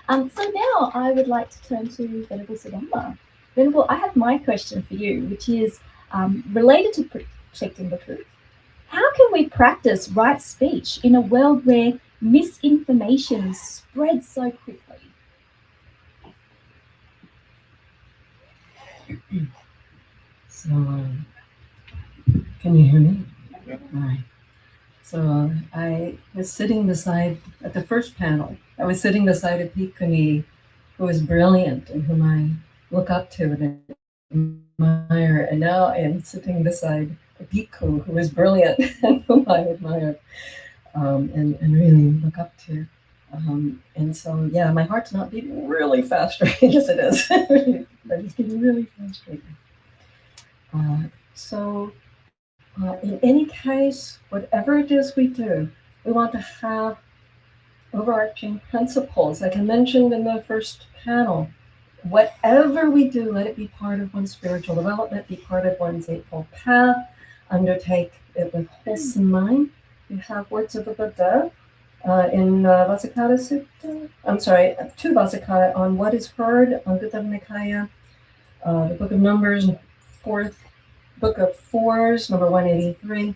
So now I would like to turn to Venerable Sudhamma. Venerable, I have my question for you, which is related to protecting the truth. How can we practice right speech in a world where misinformation spreads so quickly? So, can you hear me? All right. So I was sitting beside, at the first panel, I was sitting beside a bhikkhuni who was brilliant and whom I look up to and admire. And now I am sitting beside a bhikkhu who is brilliant and whom I admire and really look up to. And so, yeah, my heart's not beating really fast right yes, it is. But it's getting really fast right now. In any case, whatever it is we do, we want to have overarching principles. Like I mentioned in the first panel, whatever we do, let it be part of one's spiritual development, be part of one's Eightfold Path, undertake it with wholesome mind. You have words of the Buddha in Vasakata Sutta, two Vasakata on what is heard on Gutta Nikaya, the Book of Numbers, Book of Fours, number 183,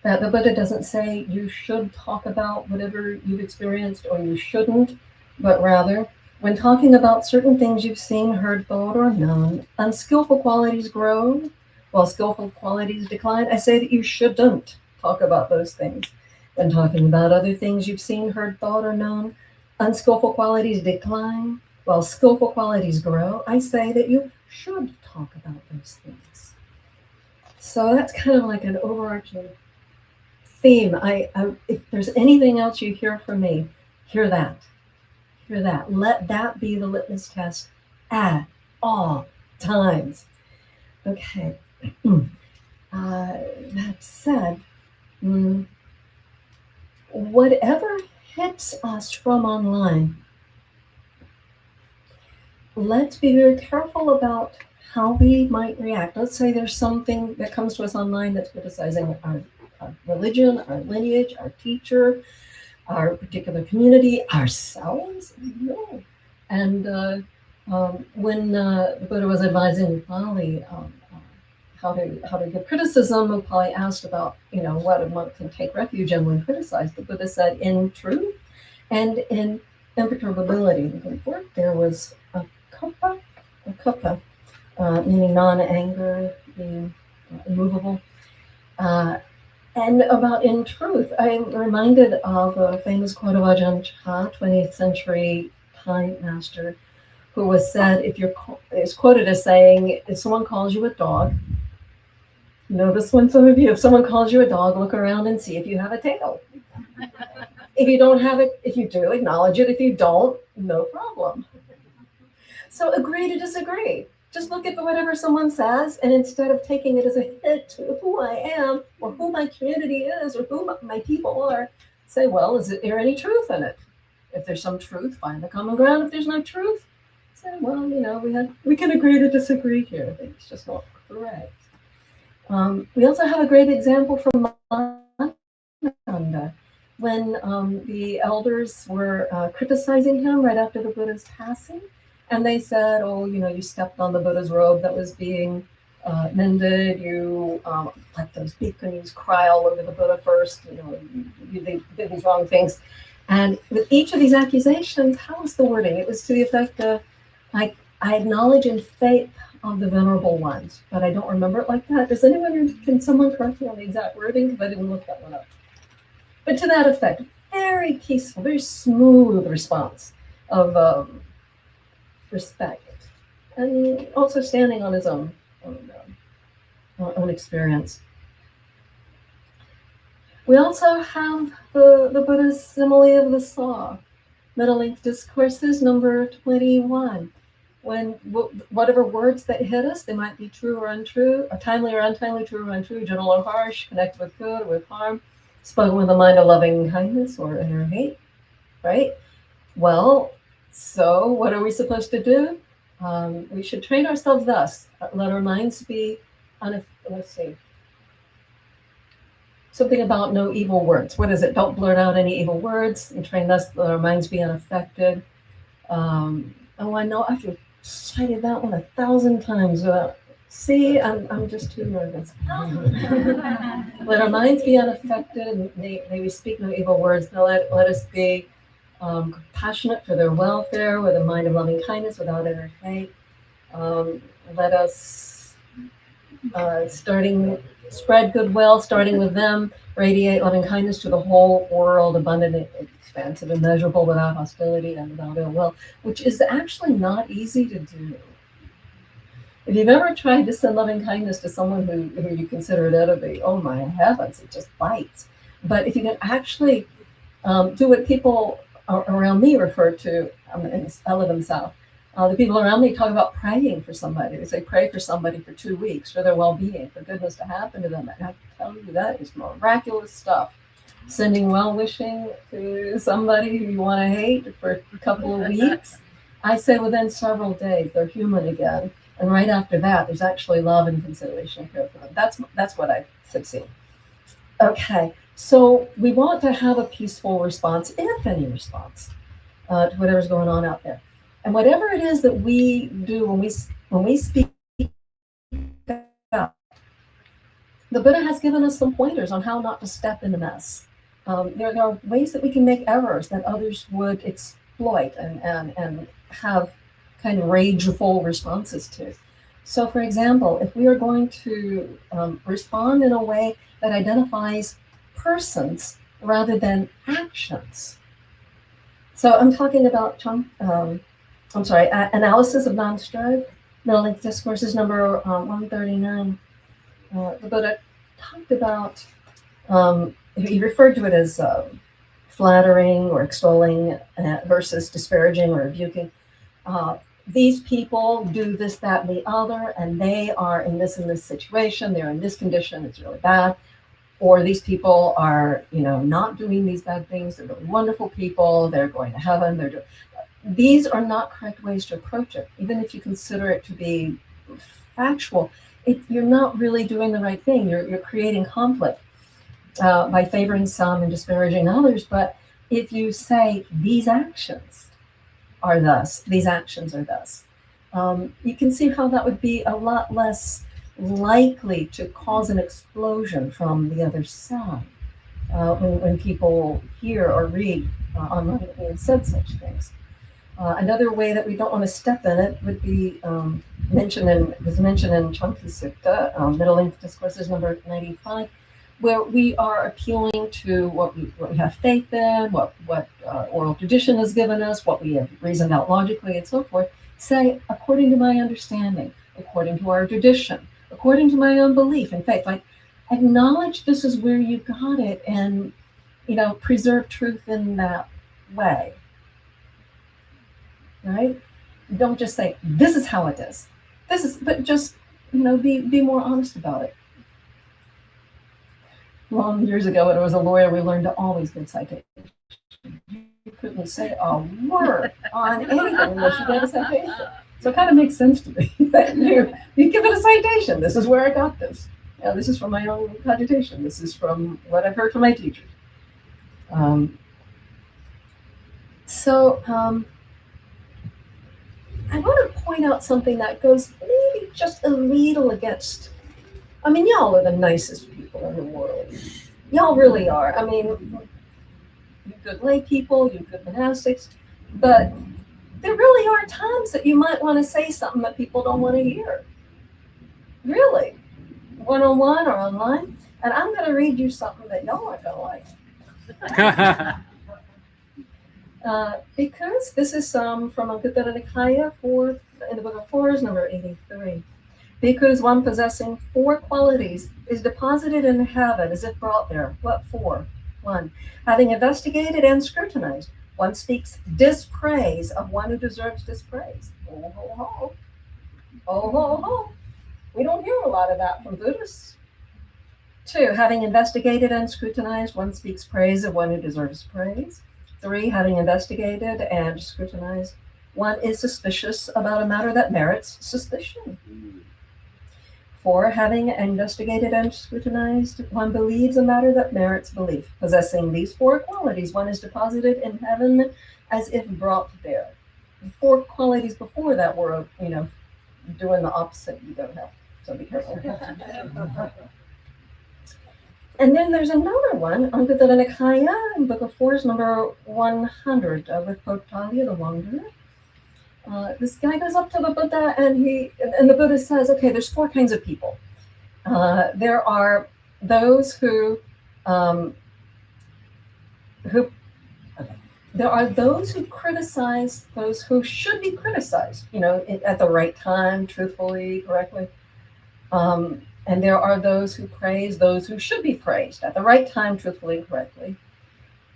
that the Buddha doesn't say you should talk about whatever you've experienced or you shouldn't, but rather, when talking about certain things you've seen, heard, thought, or known, unskillful qualities grow while skillful qualities decline. I say that you shouldn't talk about those things. When talking about other things you've seen, heard, thought, or known, unskillful qualities decline while skillful qualities grow. I say that you should talk about those things. So that's kind of like an overarching theme. If there's anything else you hear from me, hear that. Hear that. Let that be the litmus test at all times. Okay. That said, whatever hits us from online, let's be very careful about how we might react. Let's say there's something that comes to us online that's criticizing our religion, our lineage, our teacher, our particular community, ourselves. No. And when the Buddha was advising Upali how to give criticism, Upali asked about, what a monk can take refuge in when criticized. The Buddha said, in truth and in imperturbability. The Greek word there was kupa, meaning non-anger, being immovable. And about in truth, I'm reminded of a famous quote of Ajahn Chah, 20th century Thai master, who was said, is quoted as saying, if someone calls you a dog, notice when some of you, if someone calls you a dog, look around and see if you have a tail. If you don't have it, if you do, acknowledge it. If you don't, no problem. So agree to disagree. Just look at whatever someone says, and instead of taking it as a hit to who I am, or who my community is, or who my people are, say, well, is there any truth in it? If there's some truth, find the common ground. If there's no truth, say, well, we can agree to disagree here. It's just not correct. We also have a great example from Mananda, when the elders were criticizing him right after the Buddha's passing. And they said, oh, you stepped on the Buddha's robe that was being mended. You let those bhikkhunis cry all over the Buddha first. You did these wrong things. And with each of these accusations, how was the wording? It was to the effect of, I acknowledge in faith of the venerable ones, but I don't remember it like that. Can someone correct me on the exact wording? Because I didn't look that one up. But to that effect, very peaceful, very smooth response of respect, and also standing on his own experience. We also have the Buddha's simile of the saw, Metta Discourses number 21. When whatever words that hit us, they might be true or untrue, or timely or untimely, true or untrue, gentle or harsh, connected with good or with harm, spoken with a mind of loving kindness or inner hate, right? Well, so what are we supposed to do? We should train ourselves thus. Let our minds be, let's see, something about no evil words. What is it? Don't blurt out any evil words, and train thus, let our minds be unaffected. I know I've cited that one 1,000 times. See, I'm just too nervous. Let our minds be unaffected. May we speak no evil words. Now let us be compassionate for their welfare, with a mind of loving kindness, without inner hate. Let us spread goodwill, starting with them, radiate loving kindness to the whole world, abundant, expansive, immeasurable, without hostility and without ill will, which is actually not easy to do. If you've ever tried to send loving kindness to someone who you consider an enemy, oh my heavens, it just bites. But if you can actually do what people around me refer to, I live in the South, the people around me talk about praying for somebody. They say, pray for somebody for 2 weeks for their well-being, for goodness to happen to them. And I tell you, that is miraculous stuff. Sending well-wishing to somebody who you want to hate for a couple of weeks, I say within several days, they're human again. And right after that, there's actually love and consideration and care for them. That's what I've seen. Okay, so we want to have a peaceful response, if any response, to whatever's going on out there. And whatever it is that we do when we speak up, the Buddha has given us some pointers on how not to step in the mess. There are ways that we can make errors that others would exploit and have kind of rageful responses to. So, for example, if we are going to respond in a way that identifies persons rather than actions. So I'm talking about analysis of non-strife, Metta Discourses number 139. The Buddha talked about, he referred to it as flattering or extolling versus disparaging or rebuking. These people do this, that, and the other, and they are in this situation, they're in this condition, it's really bad. Or these people are, not doing these bad things, they're really wonderful people, they're going to heaven, these are not correct ways to approach it. Even if you consider it to be factual, you're not really doing the right thing. You're creating conflict by favoring some and disparaging others. But if you say these actions are thus, these actions are thus, you can see how that would be a lot less likely to cause an explosion from the other side when people hear or read online that we have said such things. Another way that we don't want to step in it would be mentioned in Chanki Sutta, Middle Length Discourses number 95, where we are appealing to what we have faith in, what oral tradition has given us, what we have reasoned out logically, and so forth. Say, according to my understanding, according to our tradition, according to my own belief and faith, like acknowledge this is where you got it, and preserve truth in that way. Right? Don't just say this is how it is. But just be more honest about it. Long years ago, when I was a lawyer, we learned to always give citations. You couldn't say a word on anything unless you gave a citation. So it kind of makes sense to me that you give it a citation. This is where I got this. This is from my own cogitation. This is from what I've heard from my teachers. I want to point out something that goes maybe just a little against. I mean, y'all are the nicest people in the world. Y'all really are. I mean, you good lay people, you good monastics, but there really are times that you might want to say something that people don't want to hear. Really. One-on-one or online. And I'm going to read you something that y'all aren't going to like. Because this is from Anguttara Nikaya in the Book of Fours, number 83. Because one possessing 4 qualities is deposited in heaven as if brought there. What for? 1. Having investigated and scrutinized, one speaks dispraise of one who deserves dispraise. Oh, ho, ho. Oh, ho, ho. We don't hear a lot of that from Buddhists. 2. Having investigated and scrutinized, one speaks praise of one who deserves praise. 3. Having investigated and scrutinized, one is suspicious about a matter that merits suspicion. 4. Having investigated and scrutinized, one believes a matter that merits belief. Possessing these 4 qualities, one is deposited in heaven as if brought there. The 4 qualities before that were, doing the opposite. You don't have, so be careful. And then there's another one, Anguttara Nikaya, in Book of Fours, number 100, with Potalya the Wanderer. This guy goes up to the Buddha and the Buddha says, okay, there's 4 kinds of people. There are those who criticize those who should be criticized, at the right time, truthfully, correctly. And there are those who praise those who should be praised at the right time, truthfully and correctly.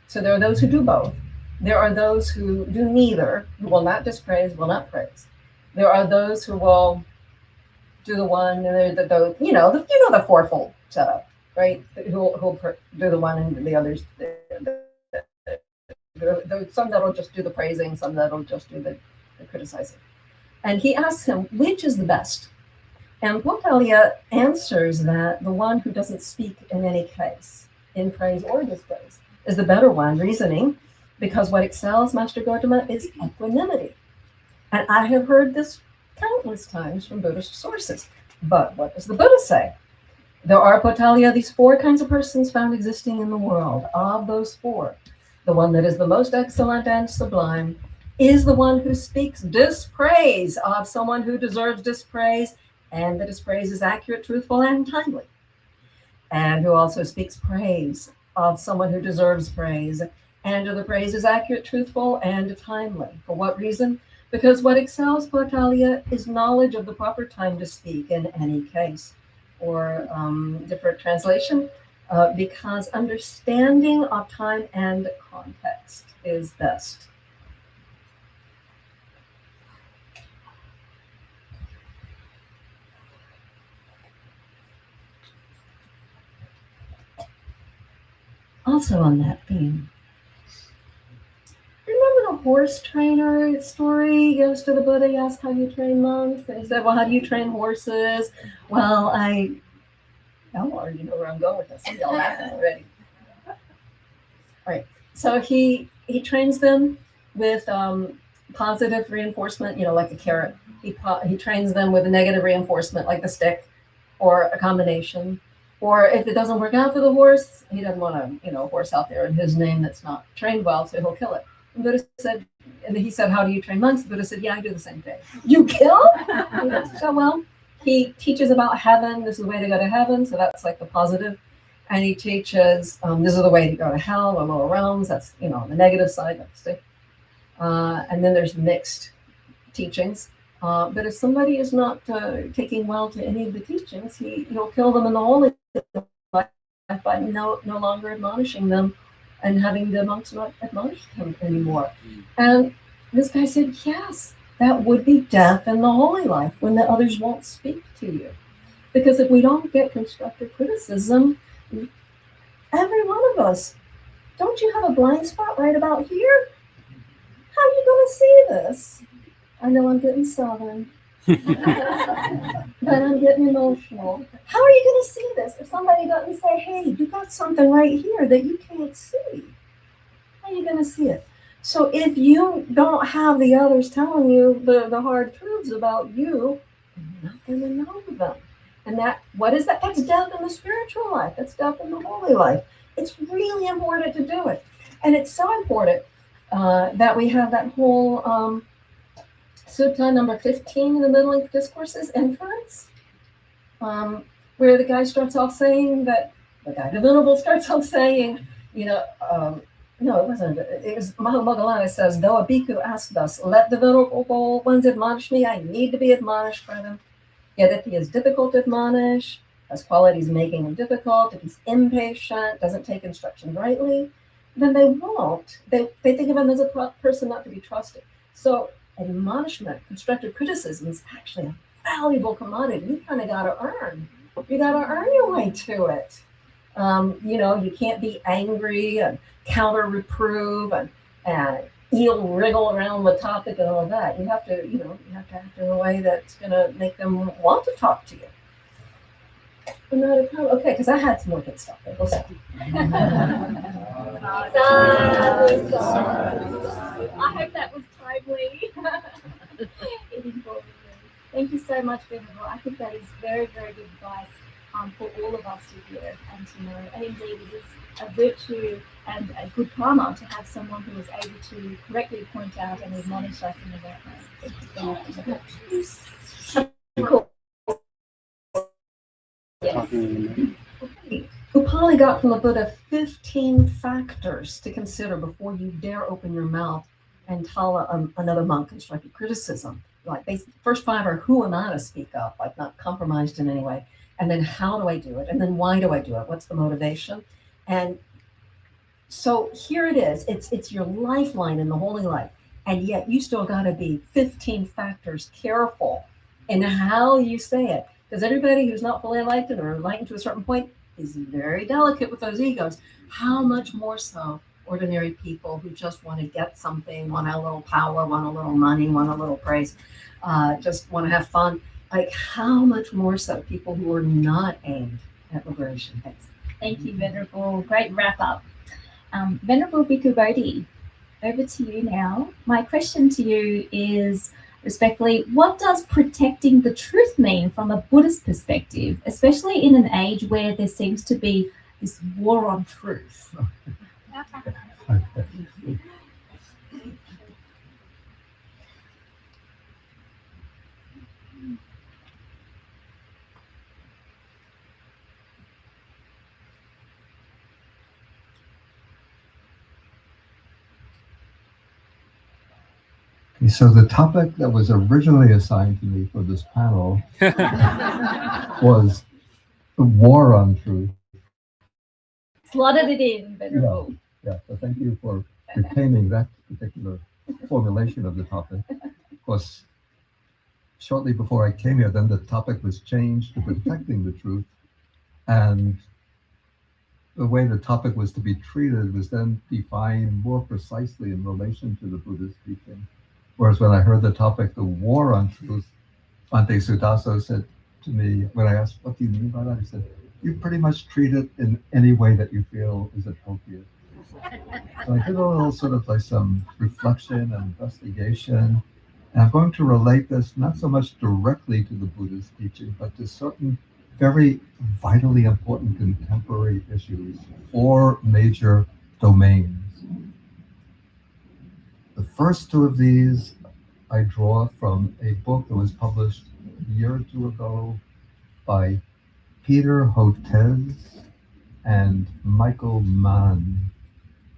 So there are those who do both. There are those who do neither, who will not dispraise, will not praise. There are those who will do the one, and the fourfold setup, right? Who'll do the one, and the others. Some that'll just do the praising, some that'll just do the criticizing. And he asks him, which is the best? And Potalya answers that the one who doesn't speak in any case, in praise or dispraise, is the better one, reasoning, because what excels Master Gotama is equanimity. And I have heard this countless times from Buddhist sources. But what does the Buddha say? There are, Potalya, these 4 kinds of persons found existing in the world. Of those 4, the one that is the most excellent and sublime is the one who speaks dispraise of someone who deserves dispraise, and the dispraise is accurate, truthful, and timely. And who also speaks praise of someone who deserves praise, and the praise is accurate, truthful, and timely. For what reason? Because what excels Potalya is knowledge of the proper time to speak in any case. Or different translation, because understanding of time and context is best. Also on that theme, remember the horse trainer story. He goes to the Buddha, he asks how you train monks. And he said, well, how do you train horses? Well, I already know where I'm going with this. I'm all laughing already. All right. So he trains them with positive reinforcement, like a carrot. He trains them with a negative reinforcement, like the stick, or a combination. Or if it doesn't work out for the horse, he doesn't want a horse out there in his name that's not trained well, so he'll kill it. And Buddha said, and he said, how do you train monks? The Buddha said, yeah, I do the same thing. You kill? So well, he teaches about heaven. This is the way to go to heaven. So that's like the positive. And he teaches, this is the way to go to hell or lower realms. That's, the negative side. And then there's mixed teachings. But if somebody is not taking well to any of the teachings, he'll kill them in the holy life by no longer admonishing them and having the monks not admonish them anymore. And this guy said, yes, that would be death in the holy life when the others won't speak to you. Because if we don't get constructive criticism, every one of us, don't you have a blind spot right about here? How are you going to see this? I know I'm getting southern, but I'm getting emotional. How are you going to see this if somebody doesn't say, hey, you got something right here that you can't see? How are you going to see it? So if you don't have the others telling you the hard truths about you, you're not going to know them. And what is that? That's death in the spiritual life. That's death in the holy life. It's really important to do it. And it's so important that we have that whole Sutta number 15 in the Middle Length Discourses, Inference, where the guy starts off saying that, the guy, the Venerable starts off saying, no, it wasn't. It was Mahamoggallana says, though a bhikkhu asked us, let the Venerable ones admonish me, I need to be admonished by them. Yet if he is difficult to admonish, has qualities making him difficult, if he's impatient, doesn't take instruction rightly, then they won't. They think of him as a person not to be trusted. So admonishment, constructive criticism is actually a valuable commodity. You kind of got to earn. You got to earn your way to it. You can't be angry and counter reprove and eel wriggle around the topic and all of that. You have to, act in a way that's going to make them want to talk to you. Okay, because I had some more good stuff. We'll see. I hope that was timely. Thank you so much, Venerable. I think that is very, very good advice for all of us to hear and to know. And indeed, it is a virtue and a good karma to have someone who is able to correctly point out and admonish us in the right way. Thank you so much. Cool. Yes. Upali got from the Buddha 15 factors to consider before you dare open your mouth and tell another monk constructive criticism. Like first 5 are who am I to speak up, like not compromised in any way. And then how do I do it? And then why do I do it? What's the motivation? And so here it is. It's your lifeline in the holy life. And yet you still got to be 15 factors careful in how you say it. Because everybody who's not fully enlightened or enlightened to a certain point is very delicate with those egos. How much more so ordinary people who just want to get something, want a little power, want a little money, want a little praise, just want to have fun. Like how much more so people who are not aimed at liberation. Thanks. Thank you, Venerable. Great wrap up. Venerable Bhikkhu Bodhi, over to you now. My question to you is, respectfully, what does protecting the truth mean from a Buddhist perspective, especially in an age where there seems to be this war on truth? So the topic that was originally assigned to me for this panel was the war on truth. Slotted it in, Venerable. Yeah, so thank you for retaining that particular formulation of the topic. Of course, shortly before I came here, then the topic was changed to protecting the truth. And the way the topic was to be treated was then defined more precisely in relation to the Buddhist teaching. Whereas when I heard the topic, the war on truth, Bhante Sudaso said to me, when I asked, what do you mean by that? He said, you pretty much treat it in any way that you feel is appropriate. So I did a little sort of like some reflection and investigation. And I'm going to relate this not so much directly to the Buddhist teaching, but to certain very vitally important contemporary issues, 4 major domains. The first 2 of these I draw from a book that was published a year or 2 ago by Peter Hotez and Michael Mann.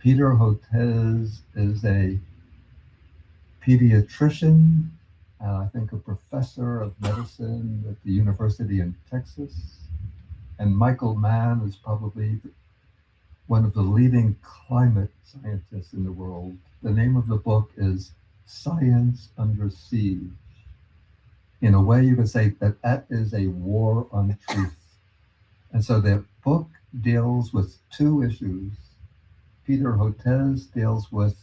Peter Hotez is a pediatrician, and I think a professor of medicine at the University in Texas. And Michael Mann is probably one of the leading climate scientists in the world. The name of the book is Science Under Siege. In a way, you could say that that is a war on truth. And so the book deals with 2 issues. Peter Hotez deals with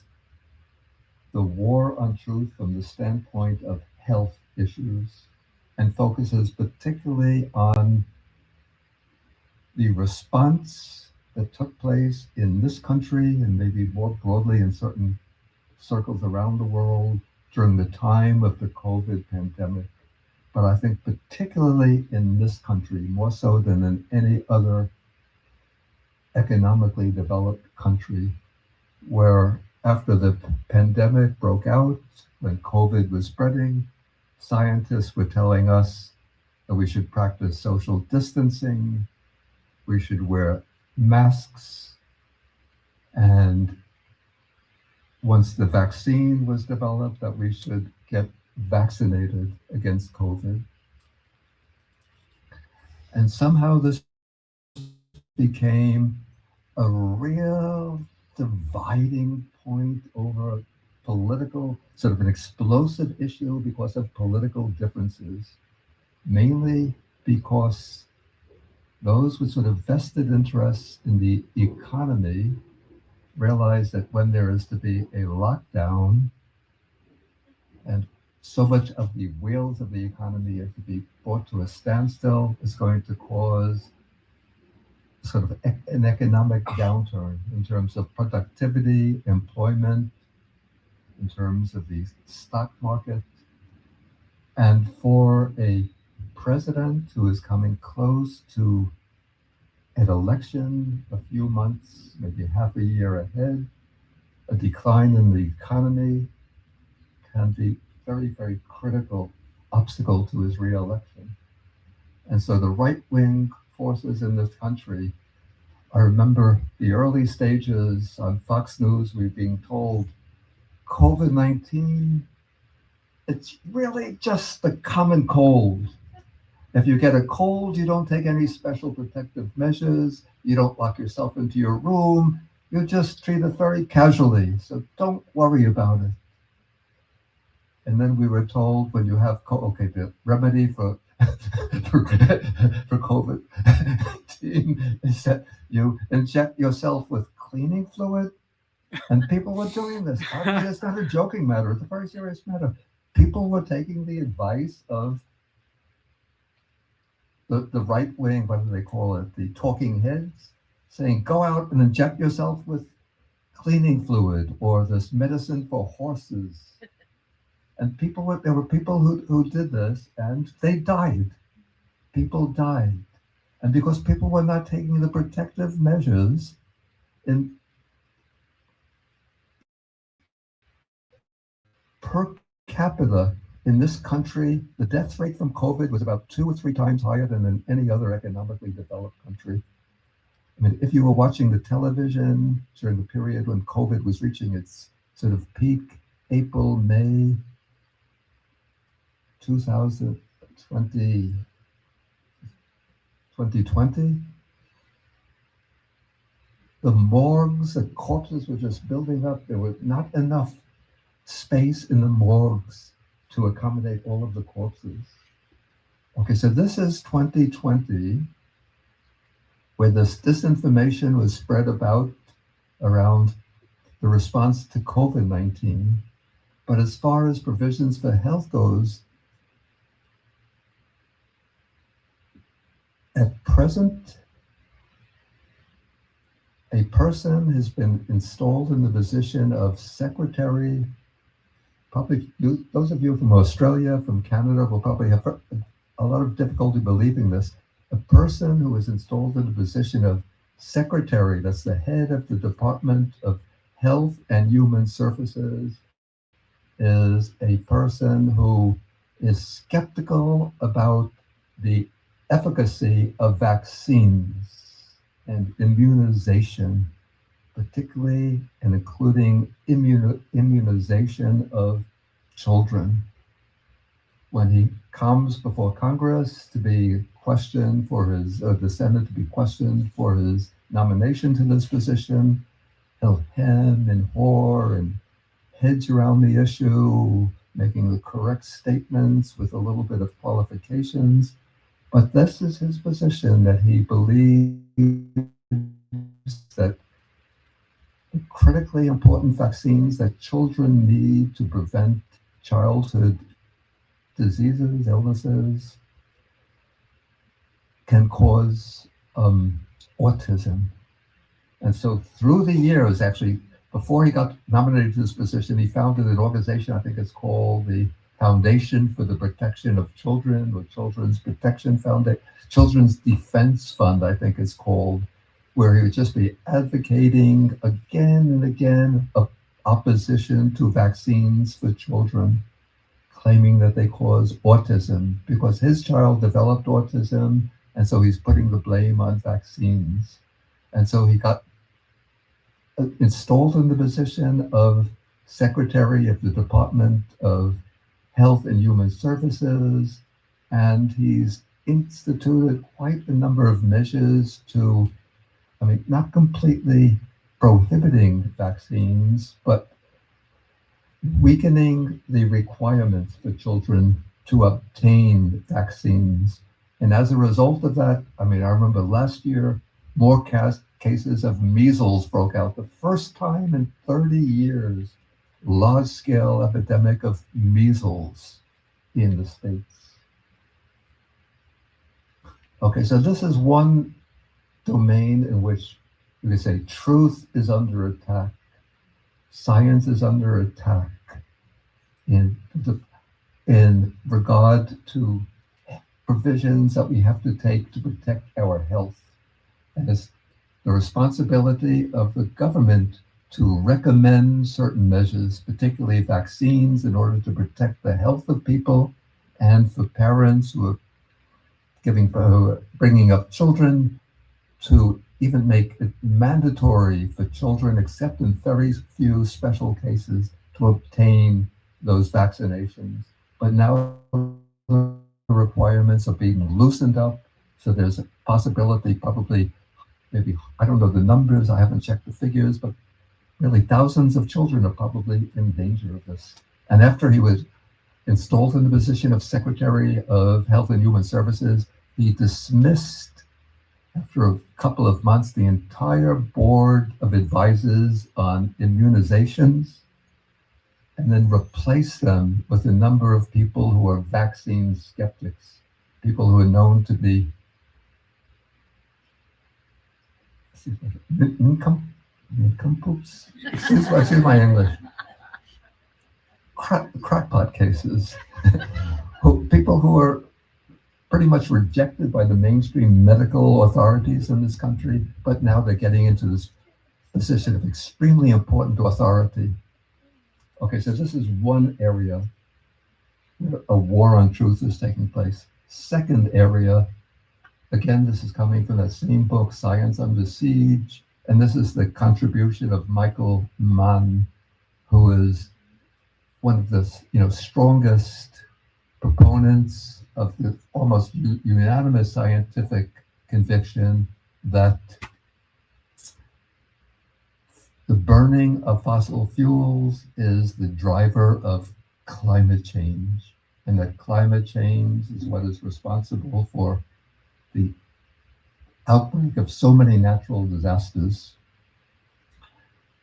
the war on truth from the standpoint of health issues and focuses particularly on the response that took place in this country and maybe more broadly in certain circles around the world during the time of the COVID pandemic. But I think particularly in this country, more so than in any other economically developed country, where after the pandemic broke out, when COVID was spreading, scientists were telling us that we should practice social distancing, we should wear masks, and once the vaccine was developed, that we should get vaccinated against COVID. And somehow this became a real dividing point over political, sort of an explosive issue because of political differences, mainly because those with sort of vested interests in the economy realize that when there is to be a lockdown and so much of the wheels of the economy are to be brought to a standstill, is going to cause sort of an economic downturn in terms of productivity, employment, in terms of the stock market. And for a president who is coming close to an election a few months, maybe half a year ahead, a decline in the economy can be very, very critical obstacle to his re-election. And so the right-wing forces in this country, I remember the early stages on Fox News, we were being told, COVID-19, it's really just the common cold. If you get a cold, you don't take any special protective measures, you don't lock yourself into your room, you just treat it very casually, so don't worry about it. And then we were told when you have, the remedy for COVID-19 is that you inject yourself with cleaning fluid. And people were doing this. I mean, it's not a joking matter, it's a very serious matter. People were taking the advice of the right wing, what do they call it? The talking heads, saying, go out and inject yourself with cleaning fluid or this medicine for horses. And there were people who did this and they died. People died. And because people were not taking the protective measures per capita in this country, the death rate from COVID was about 2 or 3 times higher than in any other economically developed country. I mean, if you were watching the television during the period when COVID was reaching its sort of peak, April, May 2020, the morgues, the corpses were just building up. There was not enough space in the morgues to accommodate all of the corpses. Okay, so this is 2020, where this disinformation was spread about around the response to COVID-19. But as far as provisions for health goes, at present, a person has been installed in the position of secretary. Probably those of you from Australia, from Canada, will probably have a lot of difficulty believing this. A person who is installed in the position of secretary, that's the head of the Department of Health and Human Services, is a person who is skeptical about the efficacy of vaccines and immunization, particularly and including immunization of children. When he comes before Congress to be questioned for his, the Senate to be questioned for his nomination to this position, he'll hem and haw and hedge around the issue, making the correct statements with a little bit of qualifications. But this is his position, that he believes that the critically important vaccines that children need to prevent childhood diseases, illnesses, can cause autism. And so through the years, actually, before he got nominated to this position, he founded an organization, I think it's called the Foundation for the Protection of Children, or Children's Protection Foundation, Children's Defense Fund, I think it's called, where he would just be advocating again and again of opposition to vaccines for children, claiming that they cause autism because his child developed autism, and so he's putting the blame on vaccines. And so he got installed in the position of Secretary of the Department of Health and Human Services, and he's instituted quite a number of measures to, I mean, not completely prohibiting vaccines, but weakening the requirements for children to obtain vaccines. And as a result of that, I mean, I remember last year, more cases of measles broke out. The first time in 30 years, large-scale epidemic of measles in the States. Okay, so this is one domain in which you could say truth is under attack, science is under attack in regard to provisions that we have to take to protect our health. And it's the responsibility of the government to recommend certain measures, particularly vaccines, in order to protect the health of people, and for parents who are bringing up children, to even make it mandatory for children, except in very few special cases, to obtain those vaccinations. But now the requirements are being loosened up, so there's a possibility, probably, maybe, I don't know the numbers, I haven't checked the figures, but really thousands of children are probably in danger of this. And after he was installed in the position of Secretary of Health and Human Services, he dismissed, after a couple of months, the entire board of advisors on immunizations, and then replaced them with a number of people who are vaccine skeptics, people who are known to be nincompoops. Excuse my English. Crackpot cases. People who are pretty much rejected by the mainstream medical authorities in this country, but now they're getting into this position of extremely important authority. Okay, so this is one area where a war on truth is taking place. Second area, again, this is coming from that same book, Science Under Siege, and this is the contribution of Michael Mann, who is one of the strongest proponents of the almost unanimous scientific conviction that the burning of fossil fuels is the driver of climate change, and that climate change is what is responsible for the outbreak of so many natural disasters.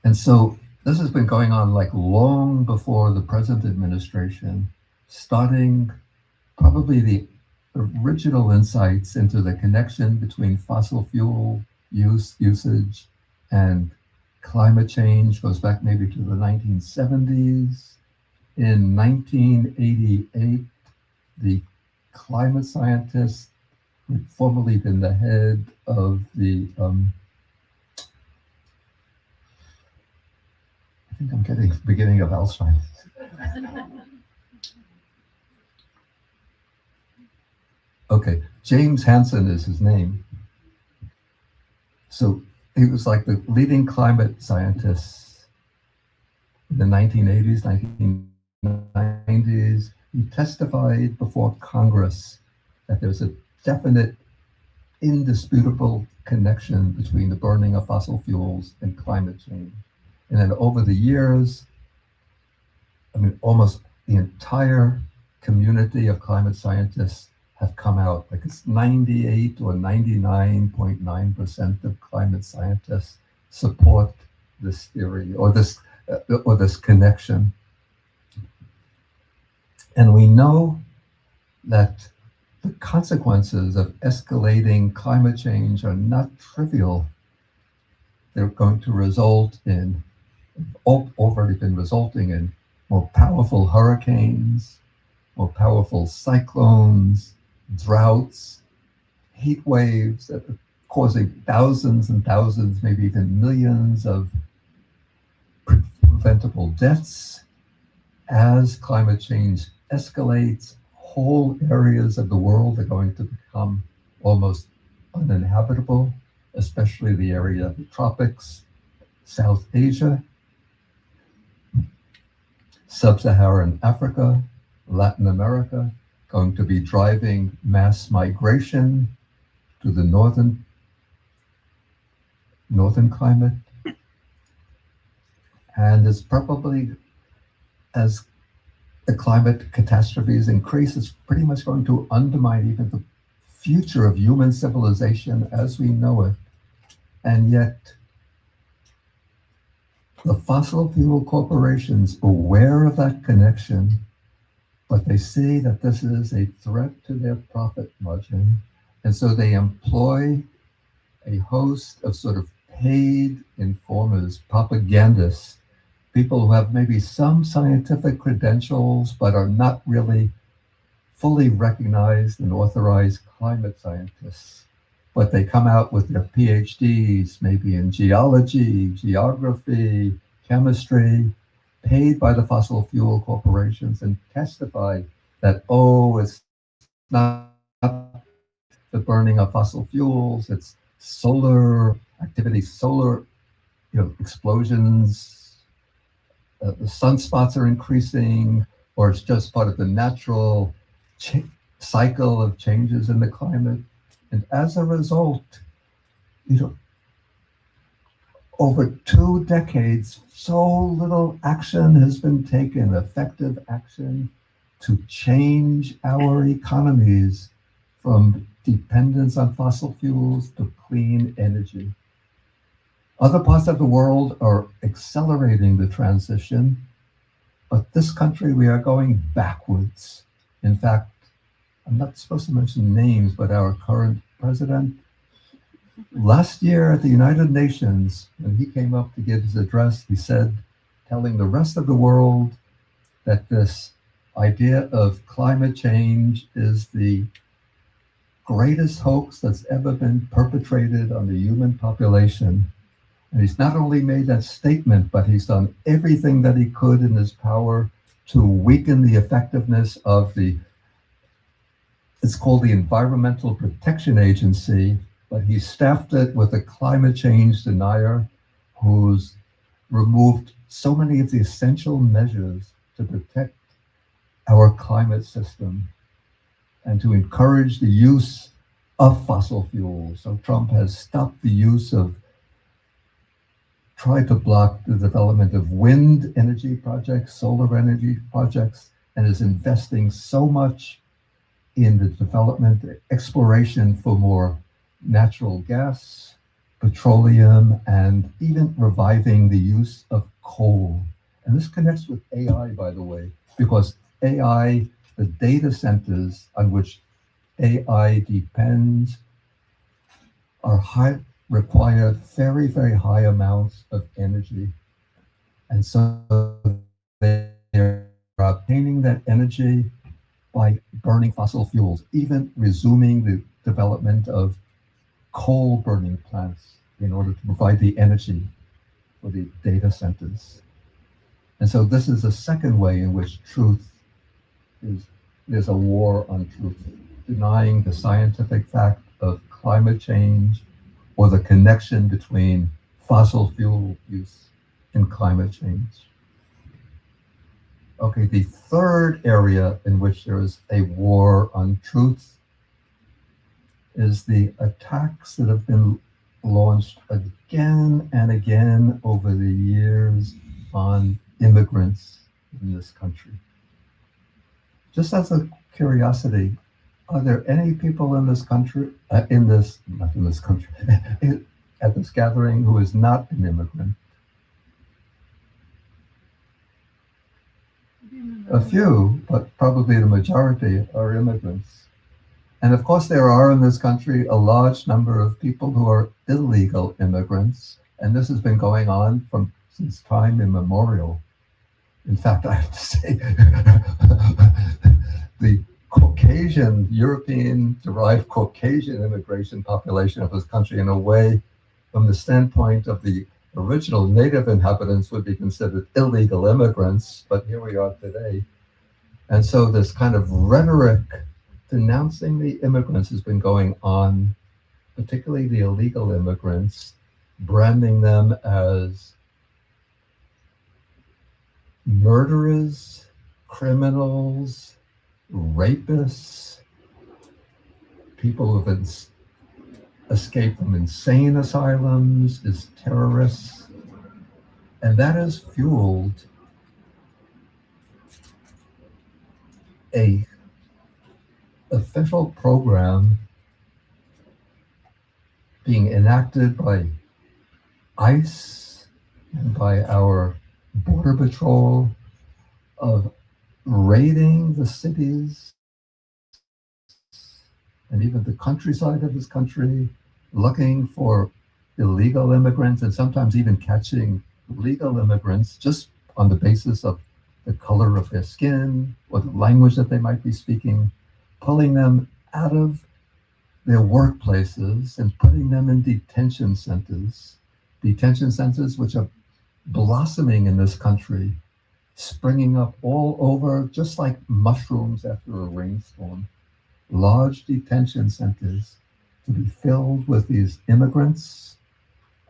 And so this has been going on like long before the present administration, starting probably the original insights into the connection between fossil fuel usage and climate change goes back maybe to the 1970s. In 1988, the climate scientist who had formerly been the head of the I think I'm getting the beginning of Alzheimer's. Okay, James Hansen is his name. So he was like the leading climate scientist in the 1980s, 1990s. He testified before Congress that there's a definite, indisputable connection between the burning of fossil fuels and climate change. And then over the years, I mean, almost the entire community of climate scientists have come out, like it's 98 or 99.9% of climate scientists support this theory or this connection. And we know that the consequences of escalating climate change are not trivial. They're going to result in, already been resulting in, more powerful hurricanes, more powerful cyclones, droughts, heat waves that are causing thousands and thousands, maybe even millions of preventable deaths. As climate change escalates, whole areas of the world are going to become almost uninhabitable, especially the area of the tropics, South Asia, Sub-Saharan Africa, Latin America, going to be driving mass migration to the northern climate. And it's probably, as the climate catastrophes increase, it's pretty much going to undermine even the future of human civilization as we know it. And yet, the fossil fuel corporations are aware of that connection, but they see that this is a threat to their profit margin. And so they employ a host of sort of paid informers, propagandists, people who have maybe some scientific credentials, but are not really fully recognized and authorized climate scientists. But they come out with their PhDs, maybe in geology, geography, chemistry, paid by the fossil fuel corporations, and testify that, oh, it's not the burning of fossil fuels, it's solar activity, solar explosions, the sunspots are increasing, or it's just part of the natural cycle of changes in the climate. And as a result, over 2 decades, so little action has been taken, effective action, to change our economies from dependence on fossil fuels to clean energy. Other parts of the world are accelerating the transition, but this country, we are going backwards. In fact, I'm not supposed to mention names, but our current president, last year at the United Nations, when he came up to give his address, he said, telling the rest of the world that this idea of climate change is the greatest hoax that's ever been perpetrated on the human population. And he's not only made that statement, but he's done everything that he could in his power to weaken the effectiveness of it's called the Environmental Protection Agency, but he staffed it with a climate change denier who's removed so many of the essential measures to protect our climate system and to encourage the use of fossil fuels. So Trump has stopped the use of, tried to block the development of wind energy projects, solar energy projects, and is investing so much in the development, exploration for more natural gas, petroleum, and even reviving the use of coal. And this connects with AI, by the way, because AI, the data centers on which AI depends, require very, very high amounts of energy. And so they are obtaining that energy by burning fossil fuels, even resuming the development of coal burning plants in order to provide the energy for the data centers. And so this is a second way in which there's a war on truth, denying the scientific fact of climate change or the connection between fossil fuel use and climate change. Okay, the third area in which there is a war on truth is the attacks that have been launched again and again over the years on immigrants in this country. Just as a curiosity, are there any people in this country, not in this country, at this gathering who is not an immigrant? A few, but probably the majority are immigrants. And of course, there are in this country a large number of people who are illegal immigrants, and this has been going on since time immemorial. In fact, I have to say, the Caucasian, European-derived Caucasian immigration population of this country, in a way, from the standpoint of the original native inhabitants, would be considered illegal immigrants, but here we are today. And so this kind of rhetoric denouncing the immigrants has been going on, particularly the illegal immigrants, branding them as murderers, criminals, rapists, people who have escaped from insane asylums, as terrorists. And that has fueled a official program being enacted by ICE and by our Border Patrol of raiding the cities and even the countryside of this country, looking for illegal immigrants and sometimes even catching legal immigrants just on the basis of the color of their skin or the language that they might be speaking, pulling them out of their workplaces and putting them in detention centers which are blossoming in this country, springing up all over, just like mushrooms after a rainstorm. Large detention centers to be filled with these immigrants,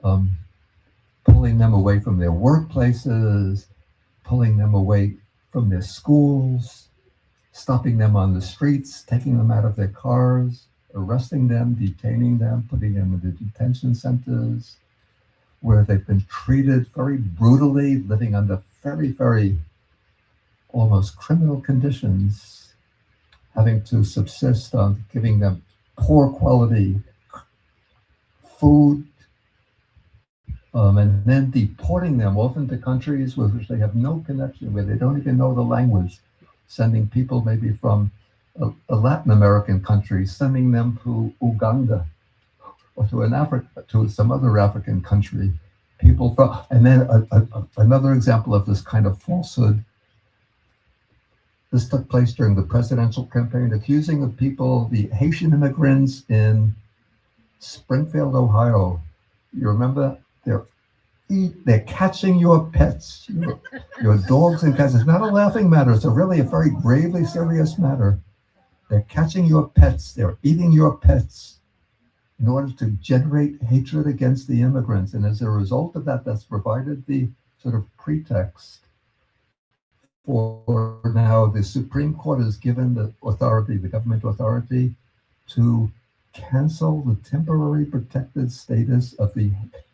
pulling them away from their workplaces, pulling them away from their schools, stopping them on the streets, taking them out of their cars, arresting them, detaining them, putting them in the detention centers, where they've been treated very brutally, living under very, very almost criminal conditions, having to subsist on giving them poor quality food, and then deporting them often to countries with which they have no connection, where they don't even know the language, sending people maybe from a Latin American country, sending them to Uganda or to some other African country. People from, and then another example of this kind of falsehood. This took place during the presidential campaign, accusing of people, the Haitian immigrants in Springfield, Ohio. You remember? They're catching your pets, your dogs and cats. It's not a laughing matter. It's really a very gravely serious matter. They're catching your pets. They're eating your pets in order to generate hatred against the immigrants. And as a result of that, that's provided the sort of pretext for now the Supreme Court has given the authority, the government authority, to cancel the temporary protected status of the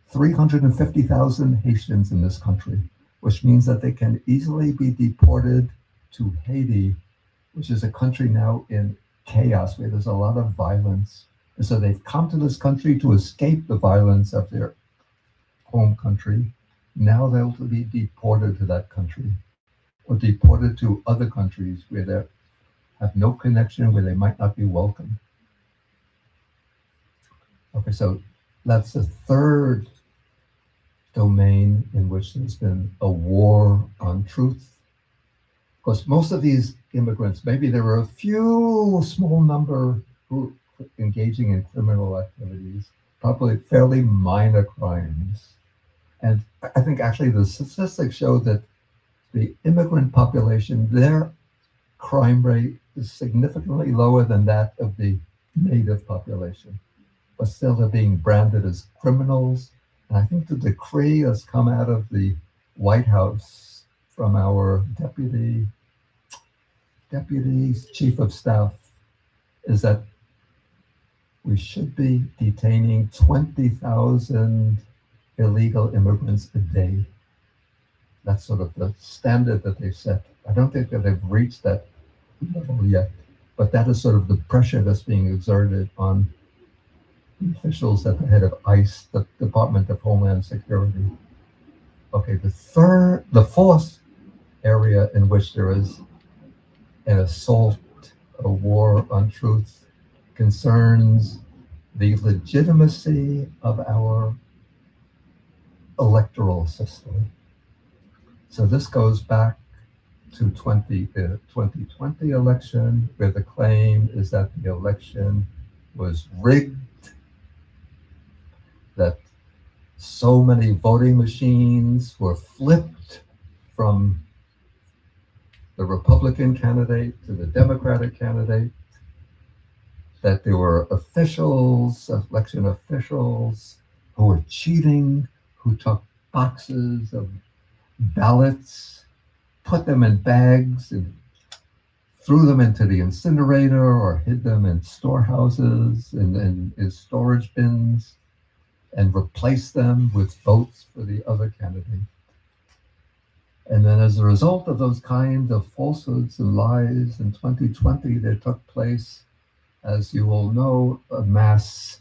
350,000 Haitians in this country, which means that they can easily be deported to Haiti, which is a country now in chaos, where there's a lot of violence, And so they've come to this country to escape the violence of their home country. Now they'll be deported to that country or deported to other countries where they have no connection, where they might not be welcome. Okay, so that's the third domain in which there's been a war on truth. Of course, most of these immigrants, maybe there were a few small number who engaging in criminal activities, probably fairly minor crimes. And I think actually the statistics show that the immigrant population, their crime rate is significantly lower than that of the native population. But still they're being branded as criminals. And I think the decree has come out of the White House from our deputy chief of staff is that we should be detaining 20,000 illegal immigrants a day. That's sort of the standard that they've set. I don't think that they've reached that level yet, but that is sort of the pressure that's being exerted on the officials at the head of ICE, the Department of Homeland Security. Okay, the fourth area in which there is an assault, a war on truth, concerns the legitimacy of our electoral system. So this goes back to the 2020 election, where the claim is that the election was rigged, that so many voting machines were flipped from the Republican candidate to the Democratic candidate, that there were officials, election officials, who were cheating, who took boxes of ballots, put them in bags, and threw them into the incinerator or hid them in storehouses and in storage bins, and replaced them with votes for the other candidate. And then as a result of those kinds of falsehoods and lies in 2020, there took place, as you all know, a mass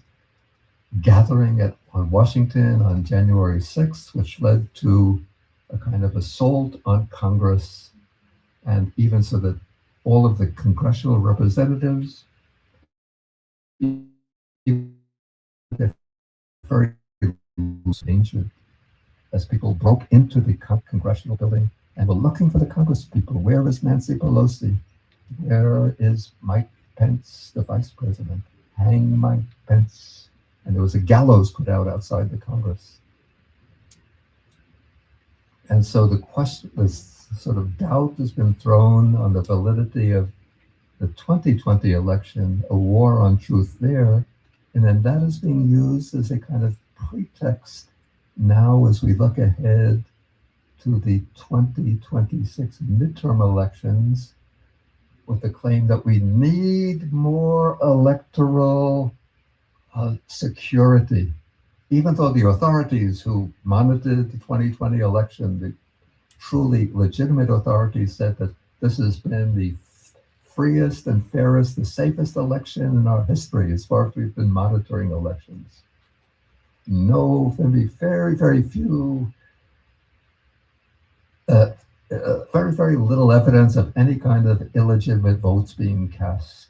gathering on Washington on January 6th, which led to a kind of assault on Congress, and even so that all of the congressional representatives, very danger, as people broke into the congressional building and were looking for the Congress people. Where is Nancy Pelosi? Where is Mike Pence, the vice president? Hang Mike Pence. And there was a gallows put out outside the Congress. And so the question, this sort of doubt has been thrown on the validity of the 2020 election, a war on truth there. And then that is being used as a kind of pretext now as we look ahead to the 2026 midterm elections, with the claim that we need more electoral security. Even though the authorities who monitored the 2020 election, the truly legitimate authorities, said that this has been the freest and fairest, the safest election in our history as far as we've been monitoring elections. No, there'll be very, very few, very, very little evidence of any kind of illegitimate votes being cast.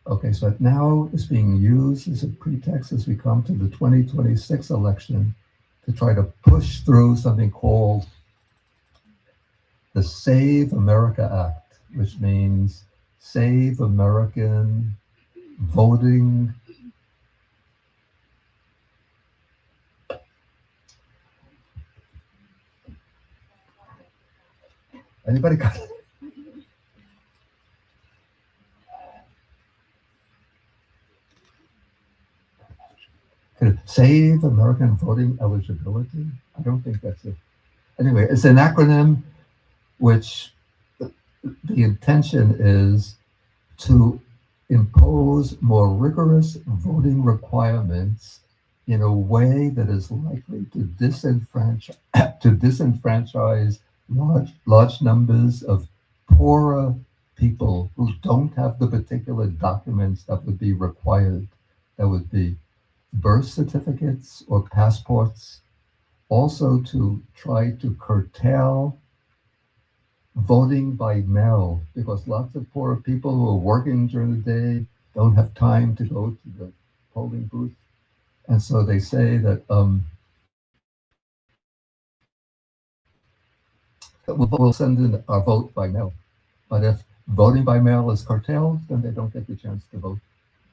Okay, so it now is being used as a pretext as we come to the 2026 election to try to push through something called the Save America Act, which means Save American Voting. Anybody got it? Save American Voting Eligibility? I don't think that's it. Anyway, it's an acronym which the intention is to impose more rigorous voting requirements in a way that is likely to disenfranchise large numbers of poorer people who don't have the particular documents that would be required, that would be birth certificates or passports, also to try to curtail voting by mail, because lots of poor people who are working during the day don't have time to go to the polling booth. And so they say that we'll send in our vote by mail. But if voting by mail is curtailed, then they don't get the chance to vote.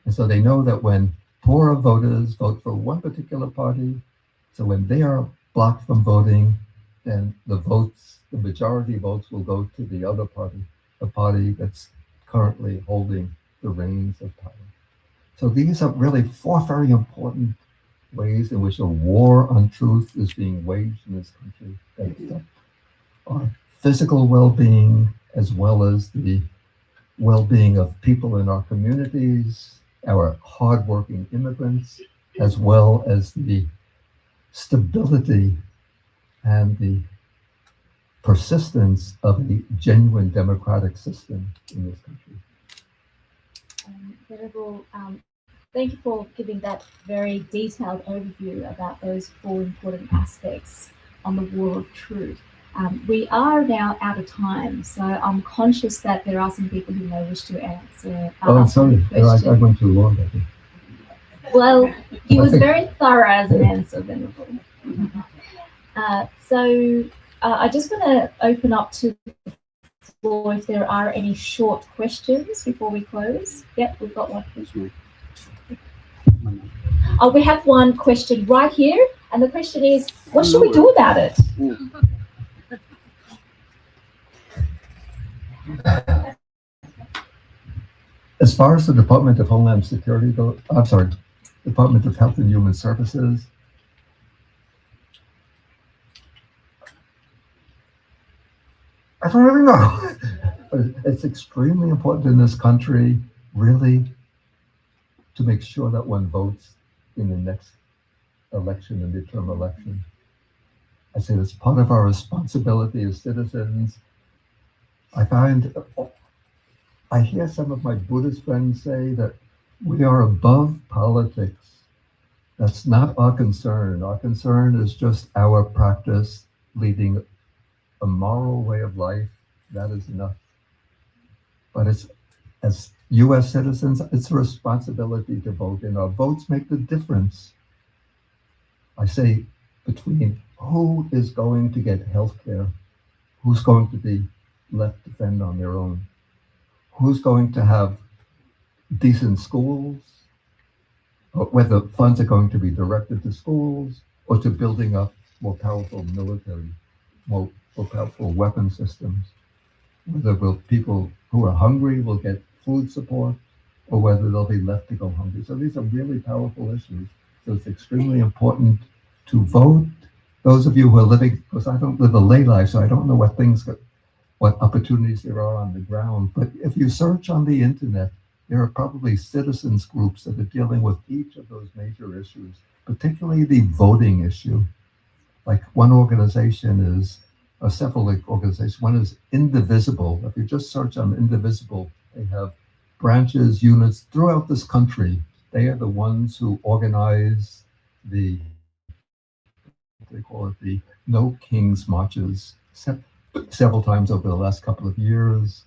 And so they know that when poorer voters vote for one particular party, so when they are blocked from voting, then the majority votes will go to the other party, the party that's currently holding the reins of power. So these are really four very important ways in which a war on truth is being waged in this country that affect our physical well-being, as well as the well-being of people in our communities, our hardworking immigrants, as well as the stability and the persistence of a genuine democratic system in this country. Venerable, thank you for giving that very detailed overview about those four important aspects on the war of truth. We are now out of time, so I'm conscious that there are some people who may wish to answer. I'm sorry, I went too long, I think. Well, he was very thorough as an answer, Venerable. So I just want to open up to the floor if there are any short questions before we close. Yep, we've got one question. Oh, we have one question right here, and the question is, what should we do about it? As far as the Department of Homeland Security goes, I'm sorry, Department of Health and Human Services, I don't really know. But it's extremely important in this country, really, to make sure that one votes in the next election, the midterm election. I say it's part of our responsibility as citizens. I hear some of my Buddhist friends say that we are above politics. That's not our concern. Our concern is just our practice, leading a moral way of life. That is enough. But as US citizens, it's a responsibility to vote, and our votes make the difference. I say between who is going to get health care, who's going to be left to fend on their own, who's going to have decent schools, or whether funds are going to be directed to schools or to building up more powerful military, more powerful weapon systems, whether people who are hungry will get food support, or whether they'll be left to go hungry. So these are really powerful issues. So it's extremely important to vote. Those of you who are living, because I don't live a lay life, so I don't know what opportunities there are on the ground. But if you search on the internet, there are probably citizens groups that are dealing with each of those major issues, particularly the voting issue. Like one organization is, or several organizations, one is Indivisible. If you just search on Indivisible, they have branches, units throughout this country. They are the ones who organize they call it the No Kings Marches, several times over the last couple of years.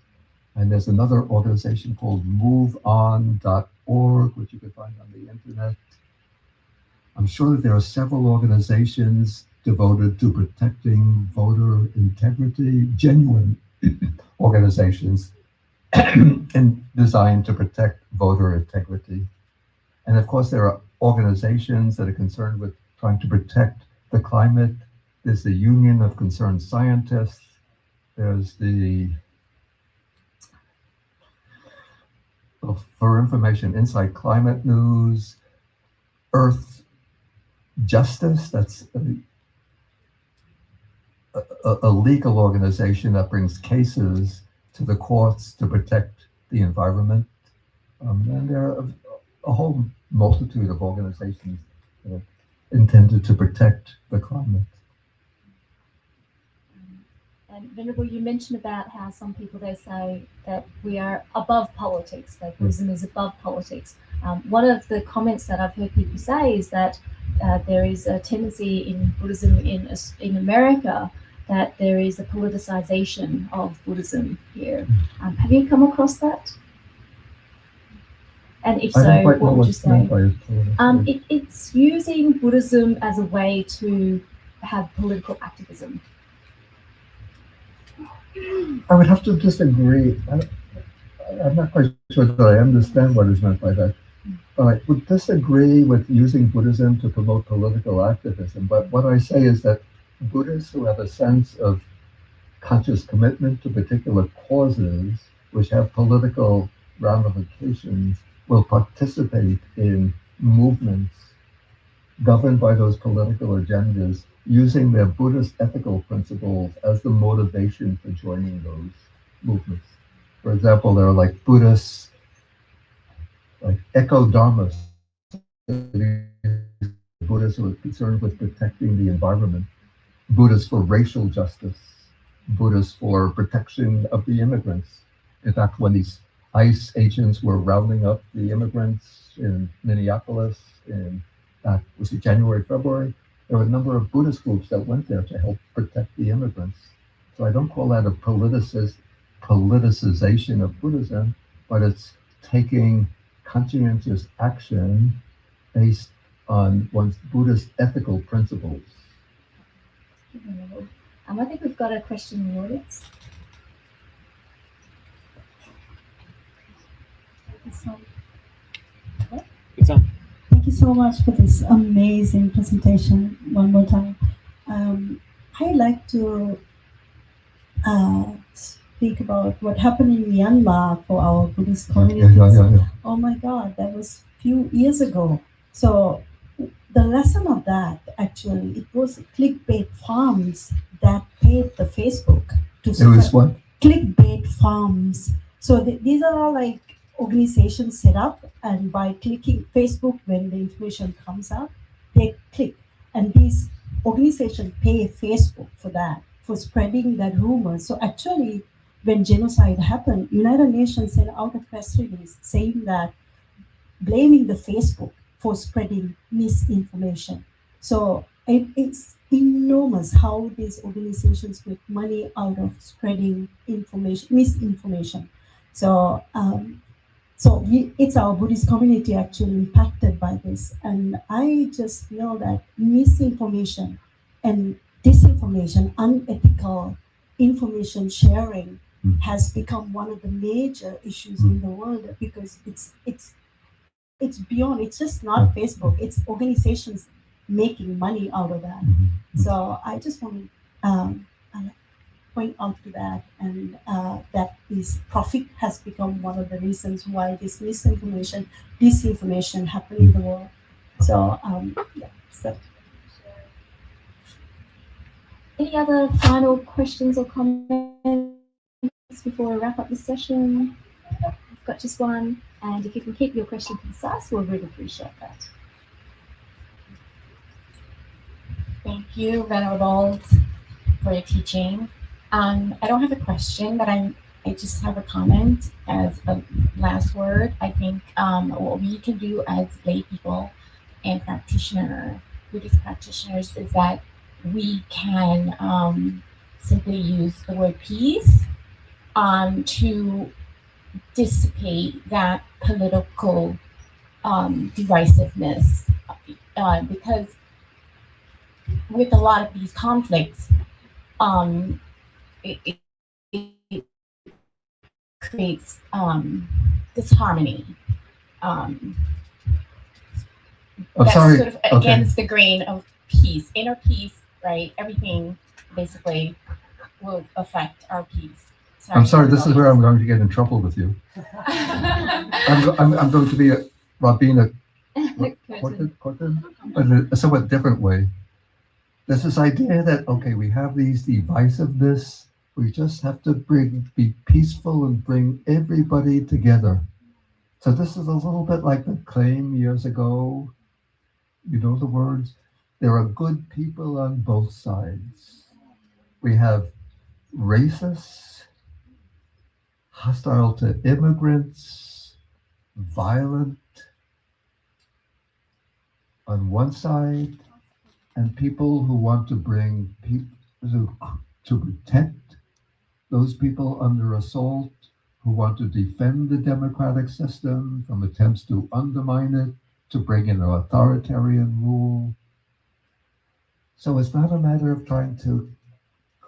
And there's another organization called MoveOn.org, which you can find on the internet. I'm sure that there are several organizations devoted to protecting voter integrity, genuine organizations and designed to protect voter integrity. And of course, there are organizations that are concerned with trying to protect the climate. There's the Union of Concerned Scientists. There's the For Information Inside Climate News, Earth Justice. That's a legal organization that brings cases to the courts to protect the environment. And there are a whole multitude of organizations that are intended to protect the climate. And Venerable, you mentioned about how some people, they say that we are above politics, that Buddhism is above politics. One of the comments that I've heard people say is that there is a tendency in Buddhism in America that there is a politicization of Buddhism here. Have you come across that? And if so, what would you say? It's using Buddhism as a way to have political activism. I would have to disagree. I'm not quite sure that I understand what is meant by that. I would disagree with using Buddhism to promote political activism, but what I say is that Buddhists who have a sense of conscious commitment to particular causes which have political ramifications will participate in movements governed by those political agendas, using their Buddhist ethical principles as the motivation for joining those movements. For example, there are like Buddhists, like eco-dharmas, Buddhists who are concerned with protecting the environment, Buddhists for racial justice, Buddhists for protection of the immigrants. In fact, when these ICE agents were rounding up the immigrants in Minneapolis in was it January, February? There were a number of Buddhist groups that went there to help protect the immigrants. So I don't call that a politicization of Buddhism, but it's taking conscientious action based on one's Buddhist ethical principles. I think we've got a question in the audience. Thank you so much for this amazing presentation one more time. I'd like to speak about what happened in Myanmar for our Buddhist communities. Oh my God, that was a few years ago. So the lesson of that, actually, it was clickbait farms that paid the Facebook to It was what? Clickbait farms. So these are all like organizations set up, and by clicking Facebook, when the information comes up, they click. And these organizations pay Facebook for that, for spreading that rumor. So actually, when genocide happened, United Nations sent out a press release saying that, blaming the Facebook for spreading misinformation. So it's enormous how these organizations make money out of spreading information, misinformation. So it's our Buddhist community actually impacted by this. And I just feel that misinformation and disinformation, unethical information sharing has become one of the major issues in the world, because it's beyond, it's just not Facebook, it's organizations making money out of that. So I just want to point out to that, and that this profit has become one of the reasons why this misinformation, disinformation happen in the world. So yeah. So. Any other final questions or comments before we wrap up this session? I've got just one, and if you can keep your question concise, we'll really appreciate that. Thank you, Venerable, for your teaching. I don't have a question, but I just have a comment as a last word. I think what we can do as lay people and Buddhist practitioners, is that we can simply use the word peace to dissipate that political divisiveness, because with a lot of these conflicts, it creates disharmony. That's sort of against the grain of peace, inner peace, right? Everything basically will affect our peace. I'm sorry, this is where I'm going to get in trouble with you. I'm going to be being a in a somewhat different way. There's this idea that, okay, we have these divisiveness, we just have to be peaceful and bring everybody together. So this is a little bit like the claim years ago, you know the words, there are good people on both sides. We have racist, hostile to immigrants, violent on one side, and people who want to bring people to protect those people under assault, who want to defend the democratic system from attempts to undermine it, to bring in an authoritarian rule. So it's not a matter of trying to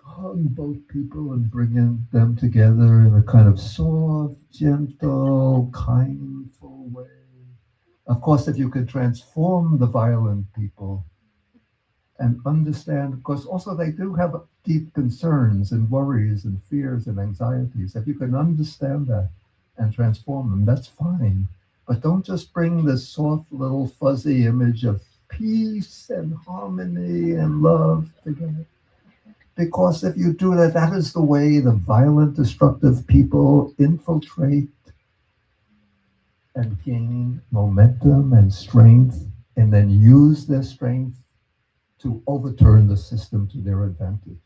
hug both people and bring them together in a kind of soft, gentle, kindful way. Of course, if you could transform the violent people and understand, of course, also they do have deep concerns and worries and fears and anxieties. If you can understand that and transform them, that's fine. But don't just bring this soft little fuzzy image of peace and harmony and love together. Because if you do that, that is the way the violent, destructive people infiltrate and gain momentum and strength, and then use their strength to overturn the system to their advantage.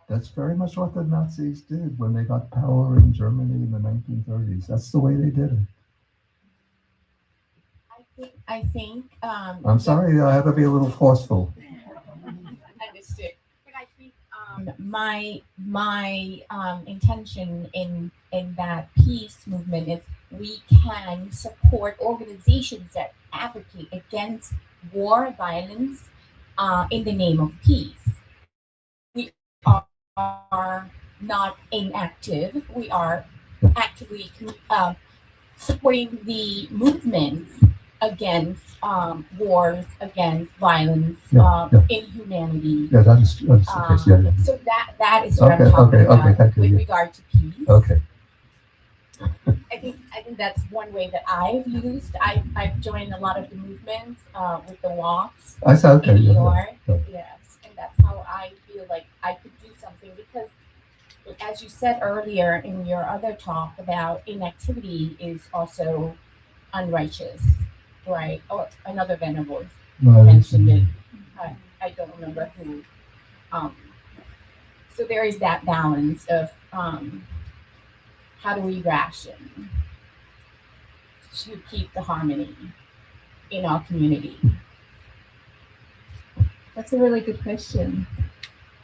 That's very much what the Nazis did when they got power in Germany in the 1930s. That's the way they did it. I think. I'm sorry, I had to be a little forceful. Understood. But I think my intention in that peace movement is we can support organizations that advocate against war, violence, in the name of peace. We are not inactive. We are actively supporting the movements against wars, against violence, inhumanity. Yeah, that's the case. Yeah. So that is what I'm talking about with regard to peace. Okay. I think that's one way that I've used. I've joined a lot of the movements with the walks I saw in New York. Yeah. Yes, and that's how I feel like I could do something because, as you said earlier in your other talk about inactivity is also unrighteous, right? Or another venerable mentioned it. I don't remember who. So there is that balance of how do we ration to keep the harmony in our community? That's a really good question.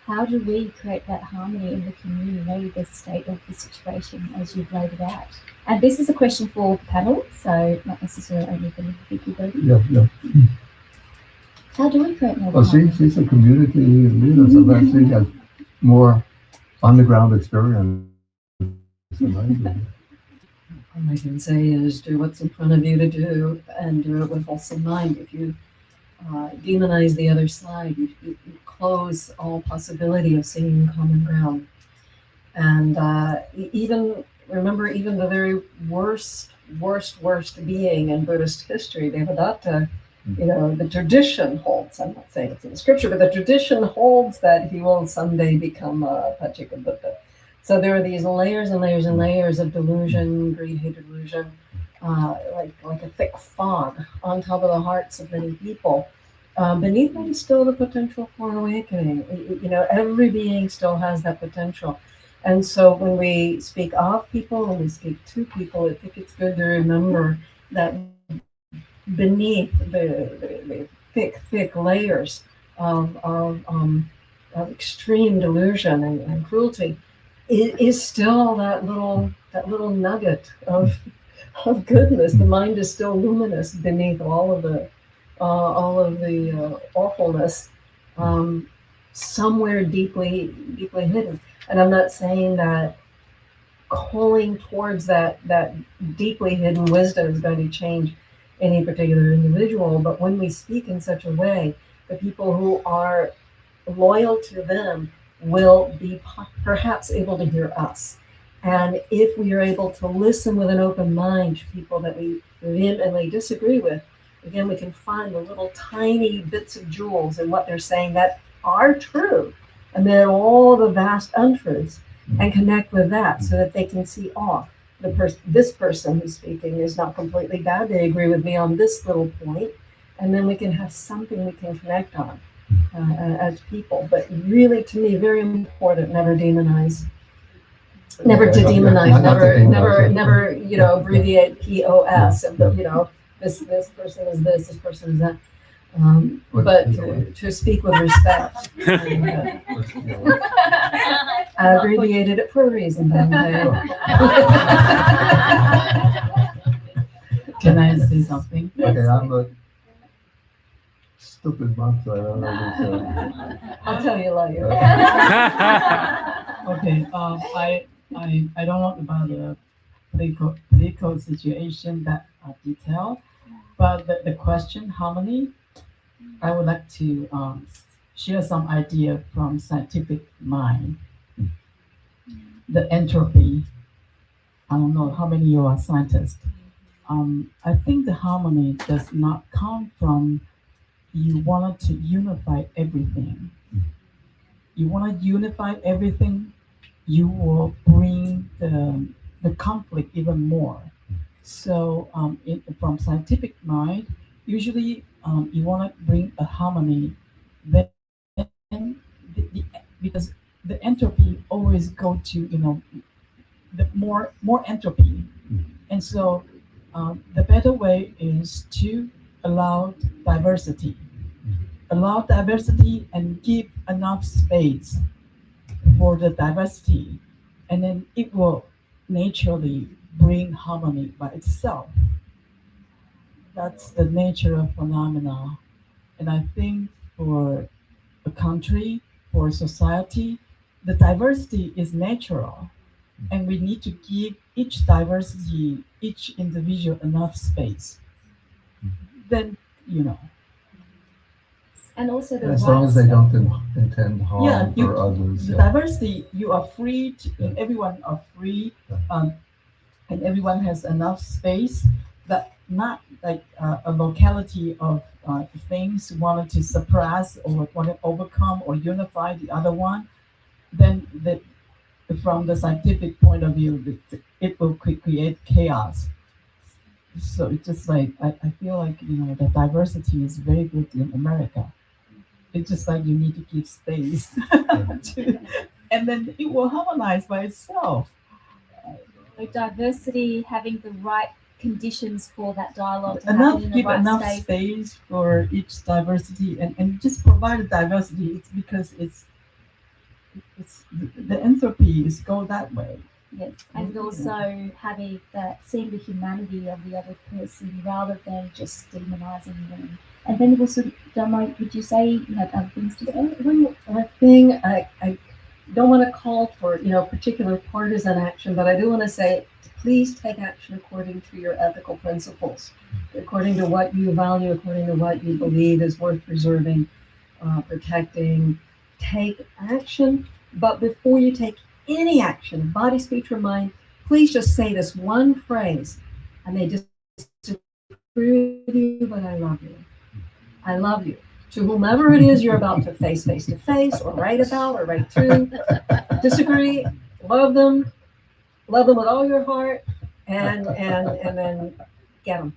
How do we create that harmony in the community, the state of the situation as you've laid it out? And this is a question for the panel, so not necessarily only for Vicky Bobby. Yeah. How do we create more Well, harmony? she's a community leader, so that she has more on-the-ground experience than I do. All I can say is do what's in front of you to do and do it with wholesome mind. If you demonize the other side, you close all possibility of seeing common ground. And even the very worst being in Buddhist history, Devadatta, the tradition holds, I'm not saying it's in the scripture, but the tradition holds that he will someday become a Pachika Buddha. So there are these layers and layers and layers of delusion, greed, hatred, delusion, like a thick fog on top of the hearts of many people. Beneath that is still the potential for awakening. Every being still has that potential. And so when we speak of people, when we speak to people, I think it's good to remember that beneath the thick layers of extreme delusion and cruelty, it is still that little nugget of goodness. The mind is still luminous beneath all of the awfulness, somewhere deeply hidden. And I'm not saying that calling towards that deeply hidden wisdom is going to change any particular individual, but when we speak in such a way, the people who are loyal to them will be perhaps able to hear us. And if we are able to listen with an open mind to people that we vehemently disagree with, again, we can find the little tiny bits of jewels in what they're saying that are true, and then all the vast untruths, and connect with that so that they can see, this person who's speaking is not completely bad. They agree with me on this little point, and then we can have something we can connect on. as people. But really, to me, very important, never demonize. Never to demonize, never, abbreviate POS. This person is this person is that. But to speak with respect. And, I abbreviated it for a reason, by the way. Can I say something? Okay, I'm a stupid monk, so I don't know this. I'll tell you later. Okay, I don't know about the political situation that detail, but the question harmony, I would like to share some idea from scientific mind. The entropy. I don't know how many of you are scientists. I think the harmony does not come from you wanted to unify everything. You want to unify everything, you will bring the conflict even more. So from scientific mind, usually you want to bring a harmony, then because the entropy always go to the more entropy, and so the better way is to allow diversity, and give enough space for the diversity, and then it will naturally bring harmony by itself. That's the nature of phenomena. And I think for a country, for a society, the diversity is natural. And we need to give each diversity, each individual enough space. Then, And also the As long as they don't intend harm Yeah, for others. the diversity, you are free and everyone are free, and everyone has enough space, but not like a locality of things wanted to suppress or want to overcome or unify the other one. Then from the scientific point of view, it will create chaos. So it's just like I feel like the diversity is very good in America. It's just like you need to give space, and then it will harmonize by itself. So diversity, having the right conditions for that dialogue to happen in the Give right enough space. space for each diversity, and just provide a diversity. It's because it's the entropy is go that way. Yes, and also having that, seeing the humanity of the other person rather than just demonizing them. And then also, Damo, would you say you had other things to say? One thing, I don't want to call for particular partisan action, but I do want to say, please take action according to your ethical principles, according to what you value, according to what you believe is worth preserving, protecting. Take action, but before you take any action, body, speech, or mind, please just say this one phrase. I may disagree with you, but I love you. I love you. To whomever it is you're about to face to face, or write about, or write to. Disagree, love them with all your heart, and then get them.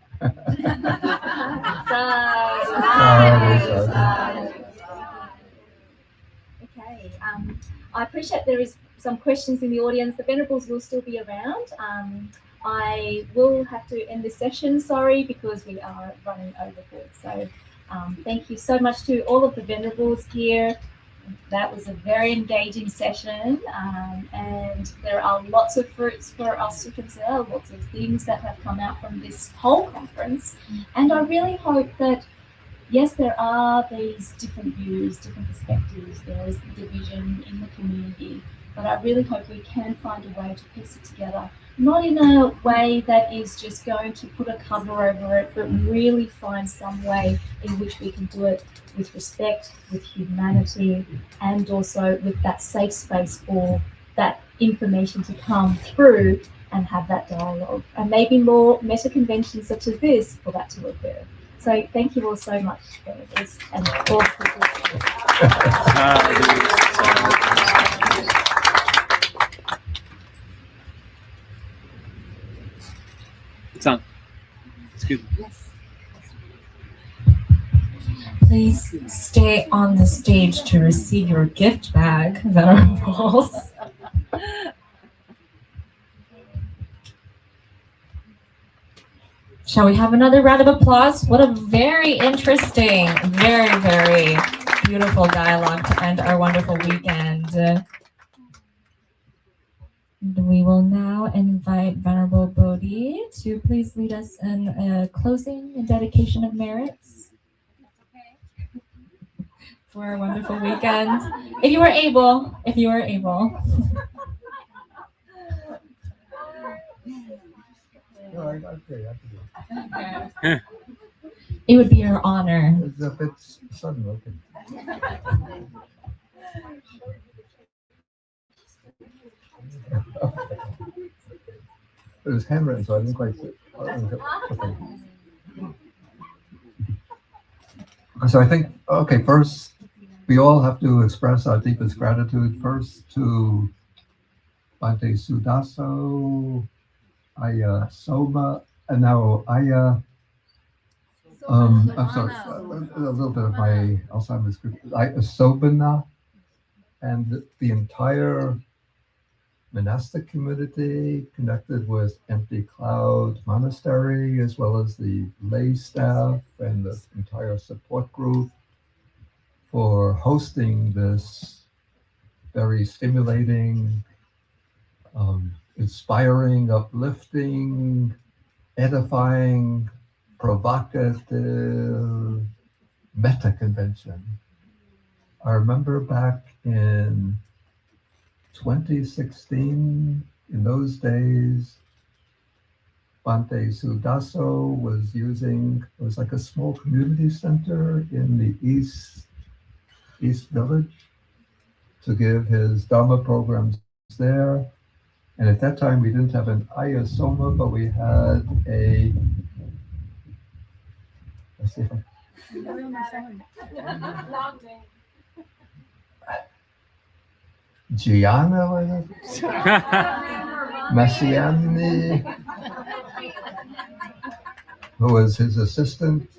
Okay, I appreciate there is some questions in the audience. The Venerables will still be around. I will have to end this session, sorry, because we are running overboard. So thank you so much to all of the Venerables here. That was a very engaging session, and there are lots of fruits for us to consider, lots of things that have come out from this whole conference. And I really hope that, yes, there are these different views, different perspectives, there is division in the community, but I really hope we can find a way to piece it together, not in a way that is just going to put a cover over it, but really find some way in which we can do it with respect, with humanity, and also with that safe space for that information to come through and have that dialogue. And maybe more meta conventions such as this for that to occur. So thank you all so much for this and all It's on. Excuse me. Yes. Please stay invite on the stage to receive your gift bag, Venerables. Shall we have another round of applause? What a very interesting, very, very beautiful dialogue to end our wonderful weekend. We will now invite Venerable Bodhi to please lead us in a closing and dedication of merits for our wonderful weekend. If you are able, if you are able. It would be your honor. It's a bit sudden, okay. It was handwritten, so I didn't quite see it. Okay. So I think, okay, first, we all have to express our deepest gratitude first to Bhante Sudaso, Aya Soma, and now Aya, I'm sorry, a little bit of my Alzheimer's group, Aya Sobana, and the entire monastic community connected with Empty Cloud Monastery, as well as the lay staff and the entire support group for hosting this very stimulating, inspiring, uplifting, edifying, provocative Metta Convention. I remember back in 2016, in those days, Bhante Sudaso was using, it was like a small community center in the East Village to give his Dharma programs there. And at that time, we didn't have an Ayasoma, but we had a, let's see if I, Gianna, was it? Messiani, who was his assistant.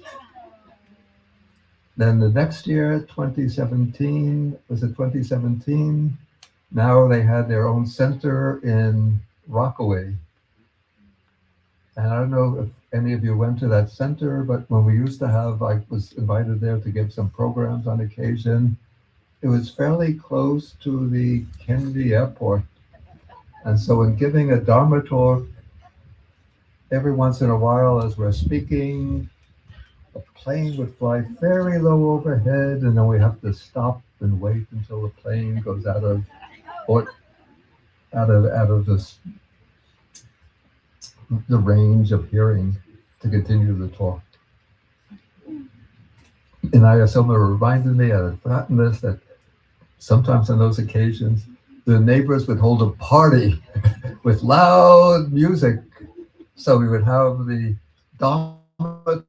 Then the next year, 2017, was it 2017? Now they had their own center in Rockaway. And I don't know if any of you went to that center, but when we used to have, I was invited there to give some programs on occasion. It was fairly close to the Kennedy Airport. And so in giving a Dharma talk, every once in a while as we're speaking, a plane would fly very low overhead, and then we have to stop and wait until the plane goes out of this, the range of hearing to continue the talk. And Ayasoma reminded me, I had forgotten this, that sometimes on those occasions, the neighbors would hold a party with loud music. So we would have the Dharma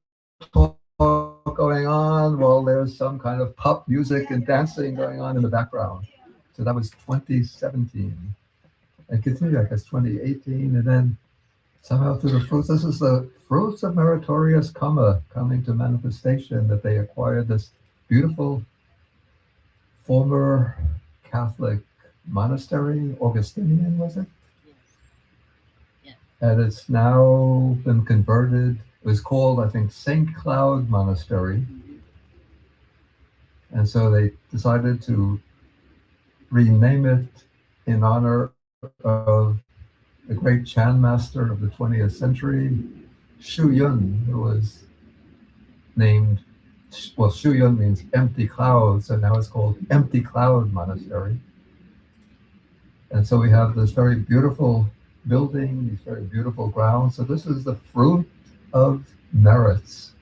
talk going on while there's some kind of pop music and dancing going on in the background. So that was 2017. And continued, I guess, 2018. And then somehow through the fruits, this is the fruits of meritorious karma coming to manifestation, that they acquired this beautiful former Catholic monastery, Augustinian, was it? Yeah. And it's now been converted. It was called, I think, St. Cloud Monastery. And so they decided to rename it in honor of the great Chan master of the 20th century, Shu Yun, who was named, well, Shu Yun means empty cloud, so now it's called Empty Cloud Monastery. And so we have this very beautiful building, these very beautiful grounds. So this is the fruit of merits.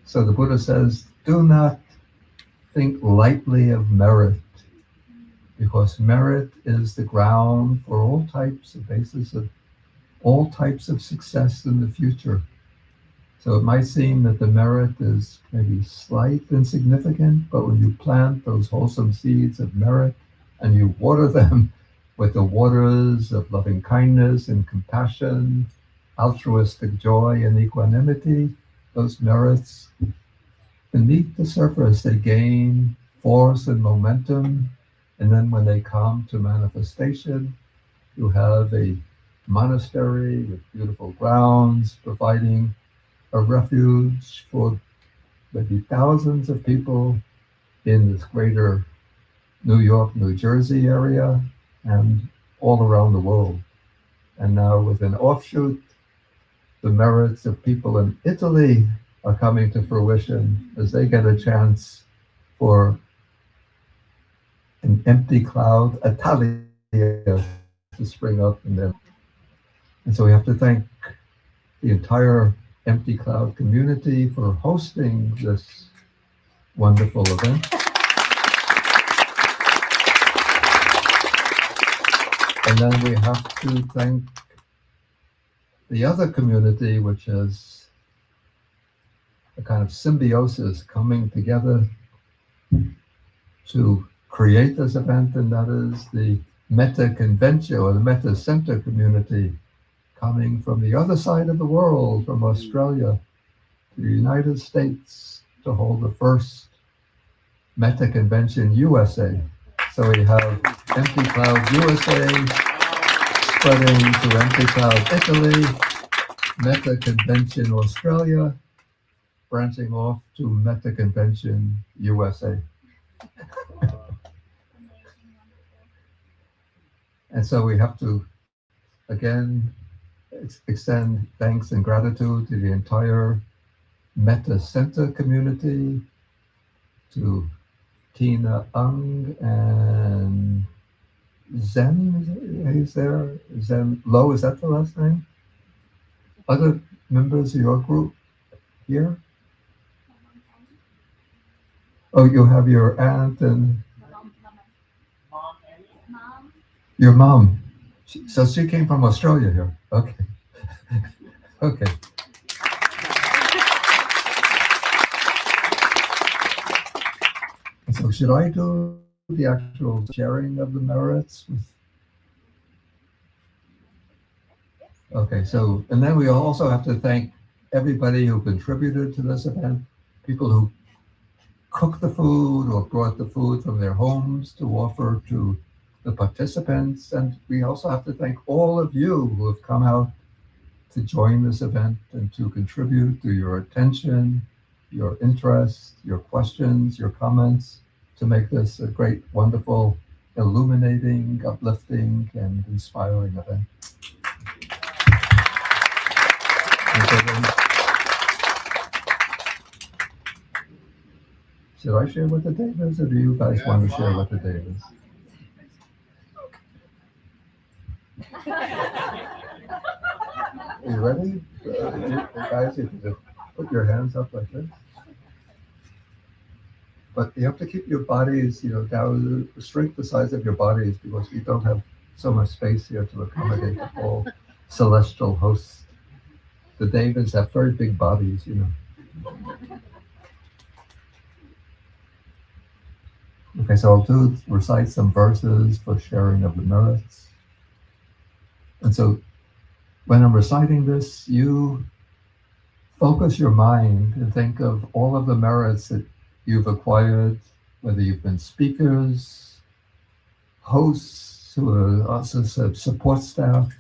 So the Buddha says, do not think lightly of merit, because merit is the ground for all types of basis of all types of success in the future. So it might seem that the merit is maybe slight and significant, but when you plant those wholesome seeds of merit and you water them with the waters of loving kindness and compassion, altruistic joy and equanimity, those merits, beneath the surface, they gain force and momentum. And then when they come to manifestation, you have a monastery with beautiful grounds, providing a refuge for maybe thousands of people in this greater New York, New Jersey area, and all around the world. And now with an offshoot, the merits of people in Italy are coming to fruition as they get a chance for an empty cloud, Italia, to spring up in them. And so we have to thank the entire Empty Cloud community for hosting this wonderful event. And then we have to thank the other community, which is a kind of symbiosis coming together to create this event, and that is the Metta Convention, or the Metta Center community, coming from the other side of the world, from Australia to the United States, to hold the first Metta Convention USA. So we have Empty Cloud USA spreading to Empty Cloud Italy, Metta Convention Australia, branching off to Metta Convention USA. And so we have to, again, extend thanks and gratitude to the entire Metta Center community, to Tina Ung and Zen, is there? Zen Lo, is that the last name? Other members of your group here? Oh, you have your aunt and your mom. So she came from Australia here. Okay. Okay. So should I do the actual sharing of the merits? Okay, so, and then we also have to thank everybody who contributed to this event, people who cooked the food or brought the food from their homes to offer to the participants. And we also have to thank all of you who have come out to join this event and to contribute through your attention, your interest, your questions, your comments, to make this a great, wonderful, illuminating, uplifting, and inspiring event. And so then, should I share what the day is, or do you guys want to share what the day is? Are you ready? Guys, you can just put your hands up like this. But you have to keep your bodies, down, shrink the size of your bodies, because we don't have so much space here to accommodate the whole celestial host. The Davids have very big bodies, Okay, so I'll recite some verses for sharing of the merits. And so when I'm reciting this, you focus your mind and think of all of the merits that you've acquired, whether you've been speakers, hosts who are also support staff,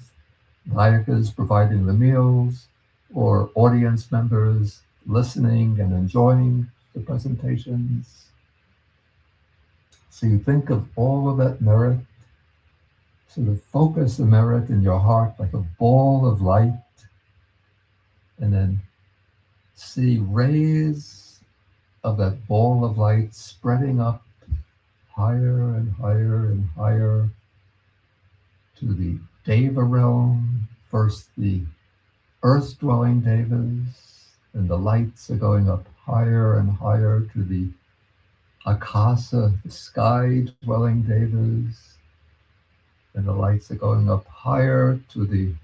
Vayakas providing the meals, or audience members listening and enjoying the presentations. So you think of all of that merit, sort of focus the merit in your heart like a ball of light, and then see rays of that ball of light spreading up higher and higher and higher to the Deva realm. First the earth-dwelling Devas, and the lights are going up higher and higher to the Akasa, the sky-dwelling Devas, and the lights are going up higher to the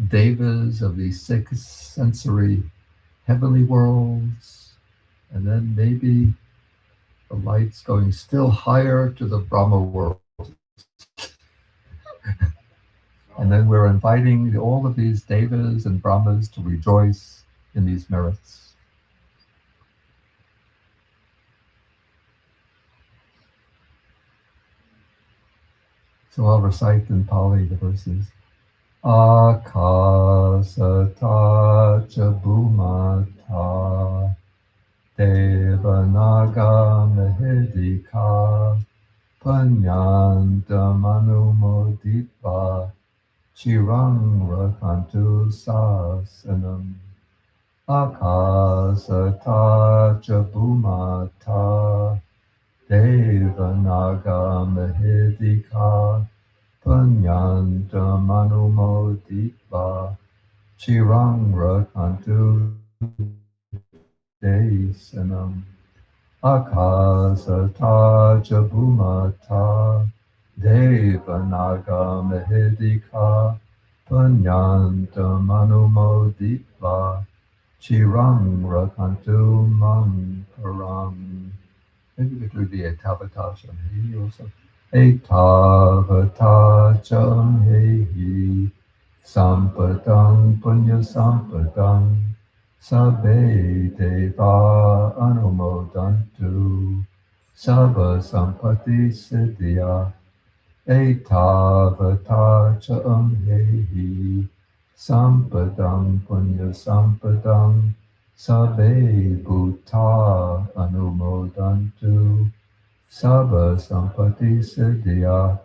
Devas of the six sensory heavenly worlds, and then maybe the lights going still higher to the Brahma world. And then we're inviting all of these Devas and Brahmas to rejoice in these merits. So I'll recite in Pali the verses. Akasata cha bhumata devanaga mahedika panyanta manumodipa chirang rakantu sasanam. Akasata cha bhumata devanaga mahedika Punyanta manumodipa chirang rakantu desanam akasata jabumata devanaga mahedika punyanta manumodipa chirang rakantu mam param. Maybe we could do the Etavatasam He also. Etavatasam He Sampadang Punya Sampadang Sabbe Deva Anumodantu Sabba Sampati Siddhya Etavatasam He Sampadang Punya Sampadang Sabbe Bhuta Anumodantu Sabba Sampati Siddhya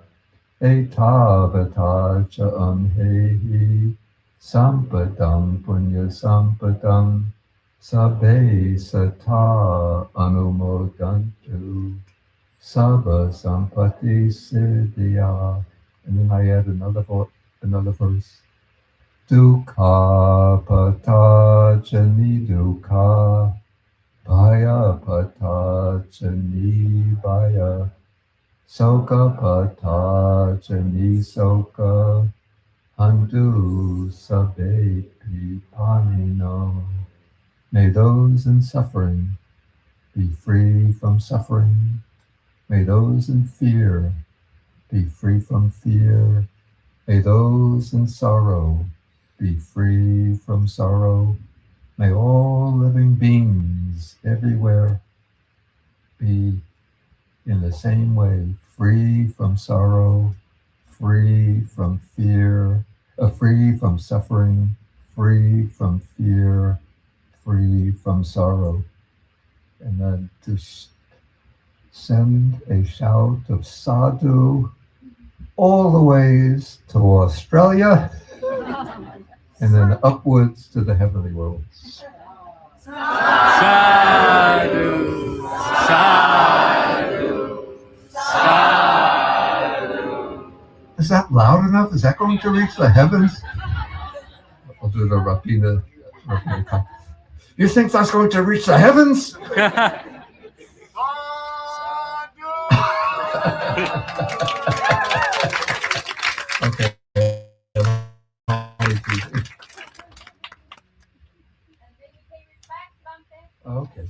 Etavata cha amhehi Sampadam Punya Sampadam Sabbe Sata Anumodantu Sabba Sampati Siddhya. And then I add another verse. Dukha pata chani dukha bhaya pata chani bhaya soka pata chani soka hantu sabbe pipanino. May those in suffering be free from suffering. May those in fear be free from fear. May those in sorrow be free from sorrow. May all living beings everywhere be in the same way, free from sorrow, free from fear, free from suffering, free from fear, free from sorrow. And then to send a shout of sadhu all the ways to Australia, and then upwards to the heavenly worlds. Sadhu, sadhu, sadhu. Is that loud enough? Is that going to reach the heavens? I'll do the Rapina. You think that's going to reach the heavens? Okay. Okay.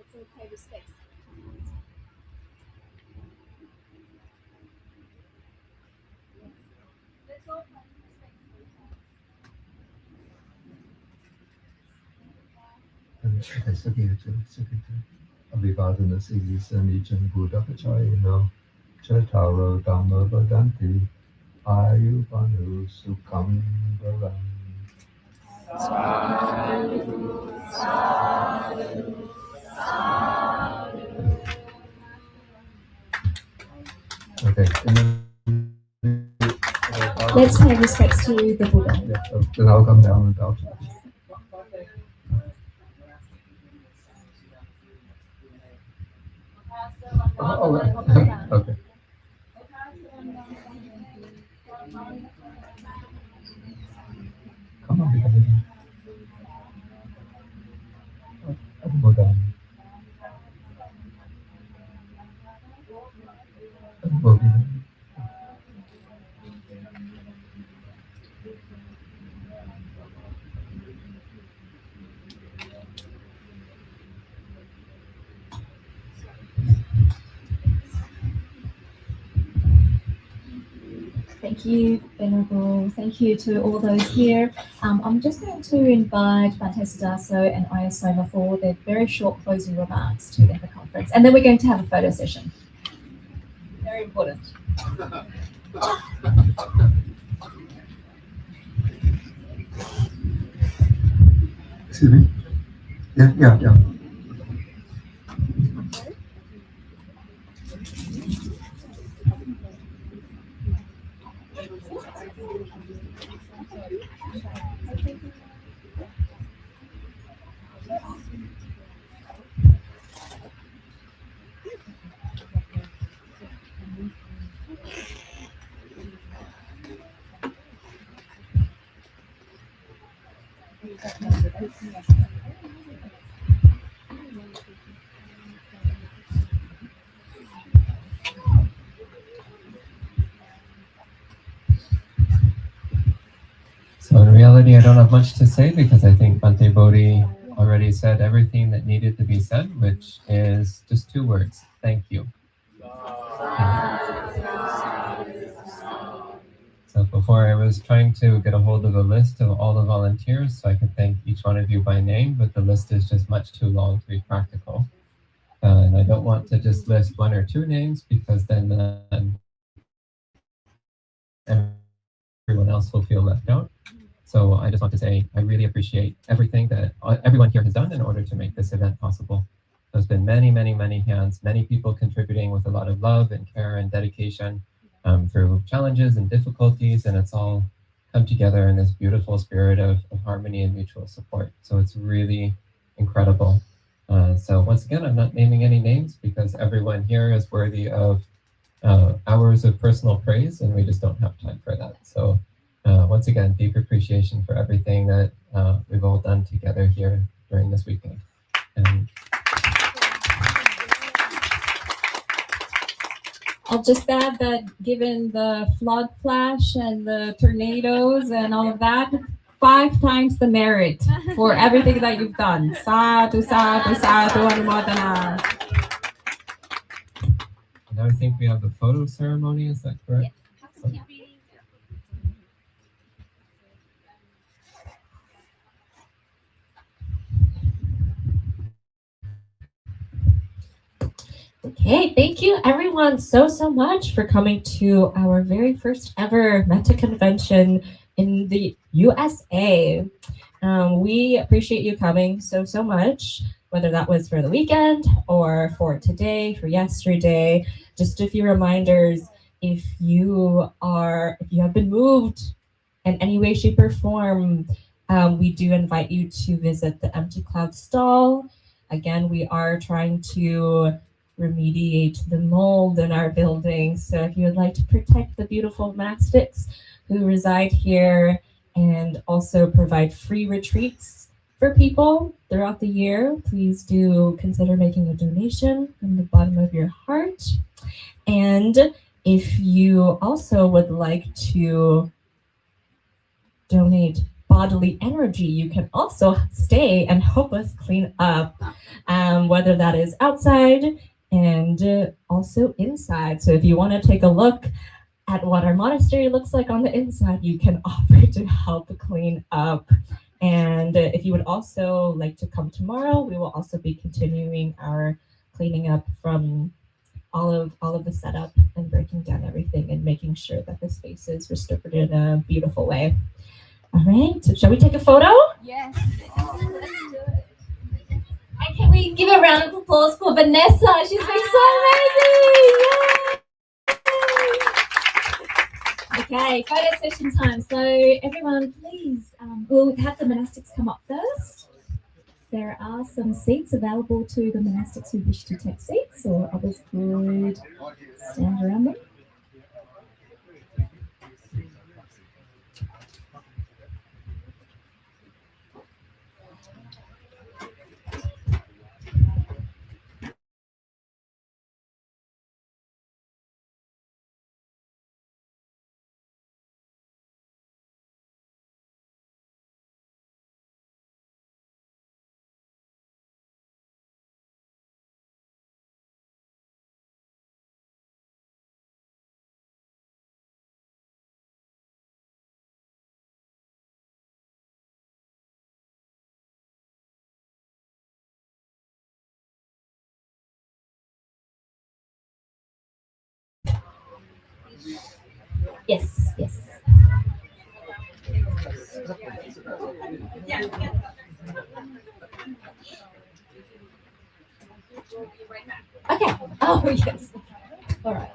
It's okay to stay. Let's all Abhivadana Sami Buddha Pachayino Chataro Dhamma Vadanti Ayuvanu Sukham Balam. Okay. Let's pay respects to the Buddha. Yeah, so then I'll come down and bow to you. Oh, right. Okay. Come on, because Buddha. Buddha. Thank you, Venerable. Thank you to all those here. I'm just going to invite Bante Siddhaso and Ayasoma for their very short closing remarks to end the conference. And then we're going to have a photo session. Very important. Excuse me? Yeah. So in reality, I don't have much to say because I think Bhante Bodhi already said everything that needed to be said, which is just 2 words: thank you. So before I was trying to get a hold of a list of all the volunteers so I could thank each one of you by name, but the list is just much too long to be practical. And I don't want to just list 1 or 2 names because then everyone else will feel left out. So I just want to say I really appreciate everything that everyone here has done in order to make this event possible. There's been many, many, many hands, many people contributing with a lot of love and care and dedication through challenges and difficulties, and it's all come together in this beautiful spirit of harmony and mutual support. So it's really incredible. So once again, I'm not naming any names because everyone here is worthy of hours of personal praise, and we just don't have time for that. So once again, deep appreciation for everything that we've all done together here during this weekend. And I'll just add that given the flood flash and the tornadoes and all of that, 5 times the merit for everything that you've done. Sadhu, sadhu, sadhu, anumodana. now I think we have the photo ceremony, is that correct? Yes. Okay, thank you everyone so much for coming to our very first ever Metta Convention in the USA. We appreciate you coming so much, whether that was for the weekend or for today, for yesterday. Just a few reminders, if you have been moved in any way, shape, or form, we do invite you to visit the Empty Cloud stall. Again, we are trying to remediate the mold in our building. So if you would like to protect the beautiful monastics who reside here and also provide free retreats for people throughout the year, please do consider making a donation from the bottom of your heart. And if you also would like to donate bodily energy, you can also stay and help us clean up, whether that is outside and also inside. So if you want to take a look at what our monastery looks like on the inside, you can offer to help clean up. And if you would also like to come tomorrow, we will also be continuing our cleaning up from all of the setup and breaking down everything and making sure that the space is restored in a beautiful way. All right, so shall we take a photo? Yes. Let's do it. And can we give a round of applause for Vanessa? She's been so amazing! Yay! Okay, photo session time. So everyone, please, we'll have the monastics come up first. There are some seats available to the monastics who wish to take seats, or others could stand around them. Yes, yes. Okay. Oh, yes. All right.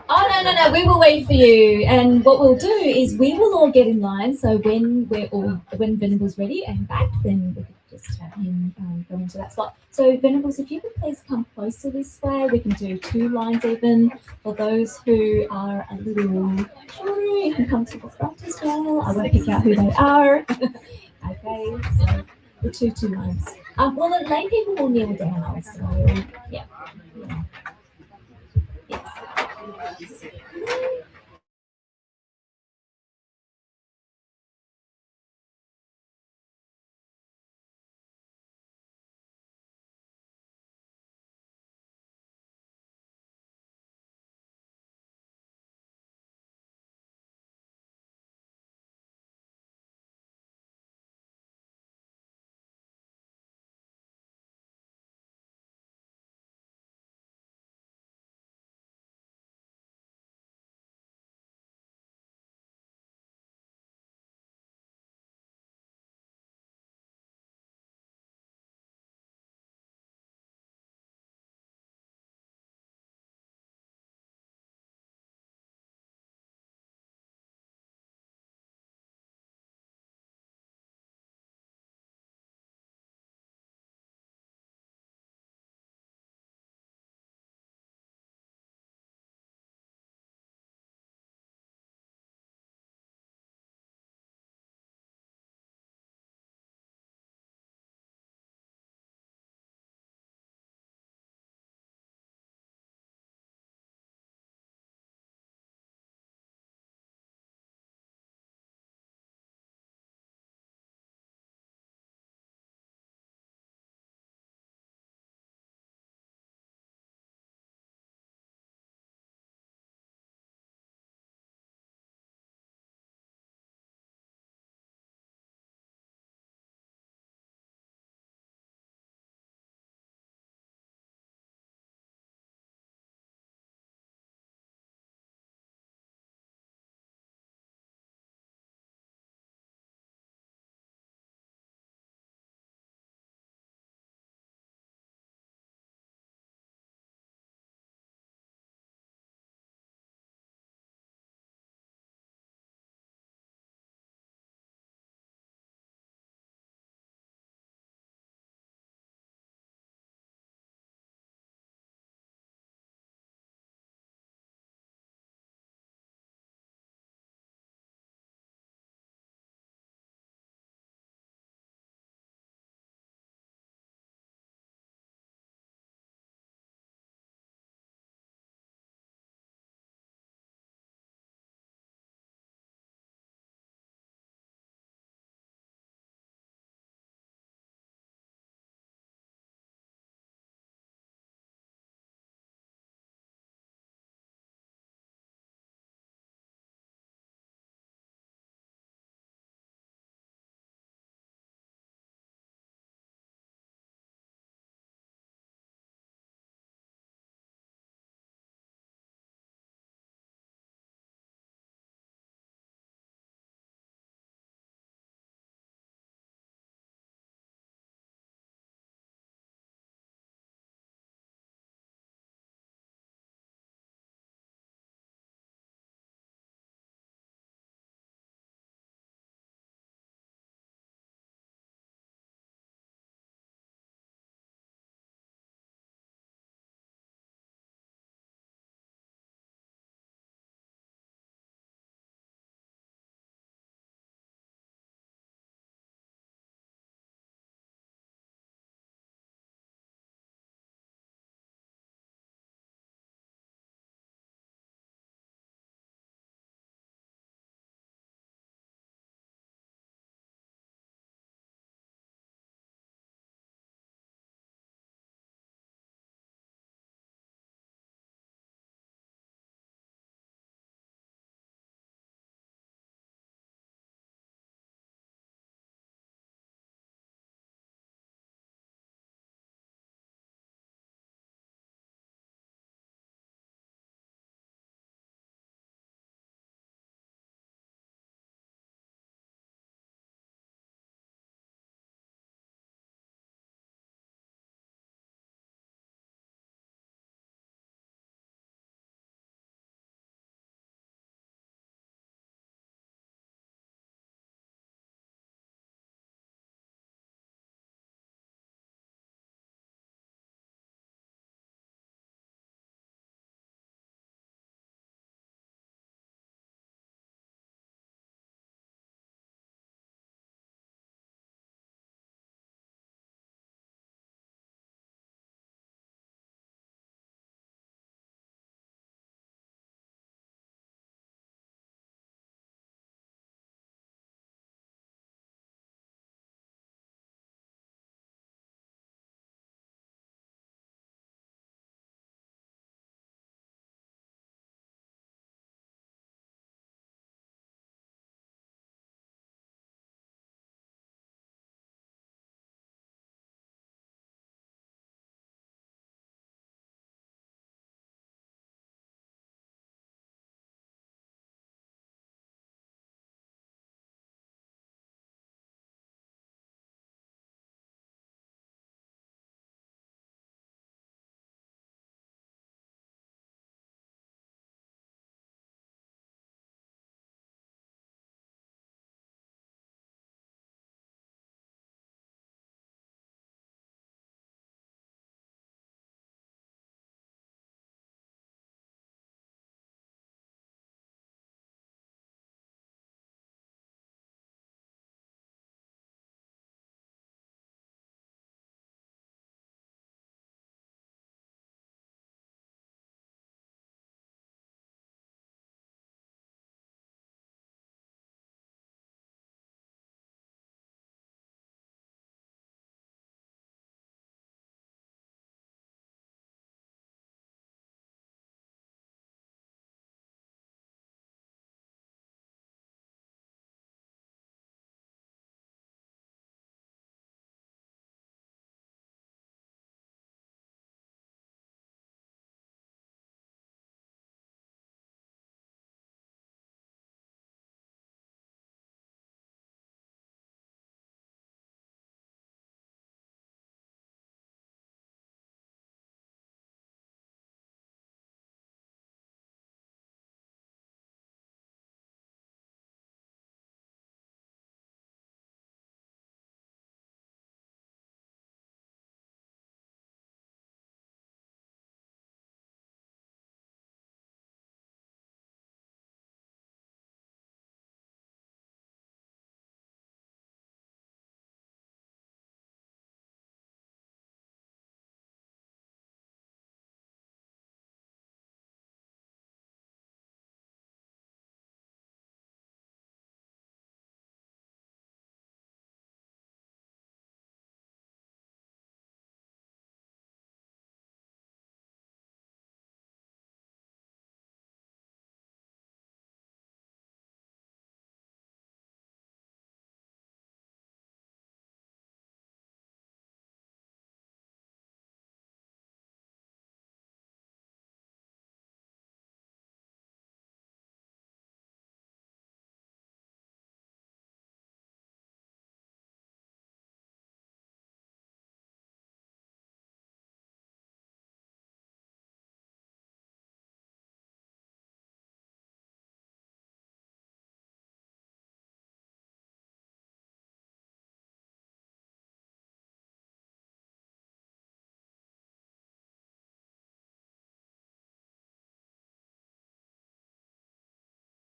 Oh, no. We will wait for you. And what we'll do is we will all get in line. So when Venables ready and back, then we can just have him go into that spot. So Venables, if you could please come closer this way, we can do 2 lines even. For those who are a little shorter, you can come to the front as well. I won't pick out who they are. Okay, so the two lines. Well, the lay people will kneel down. So yeah. Yes.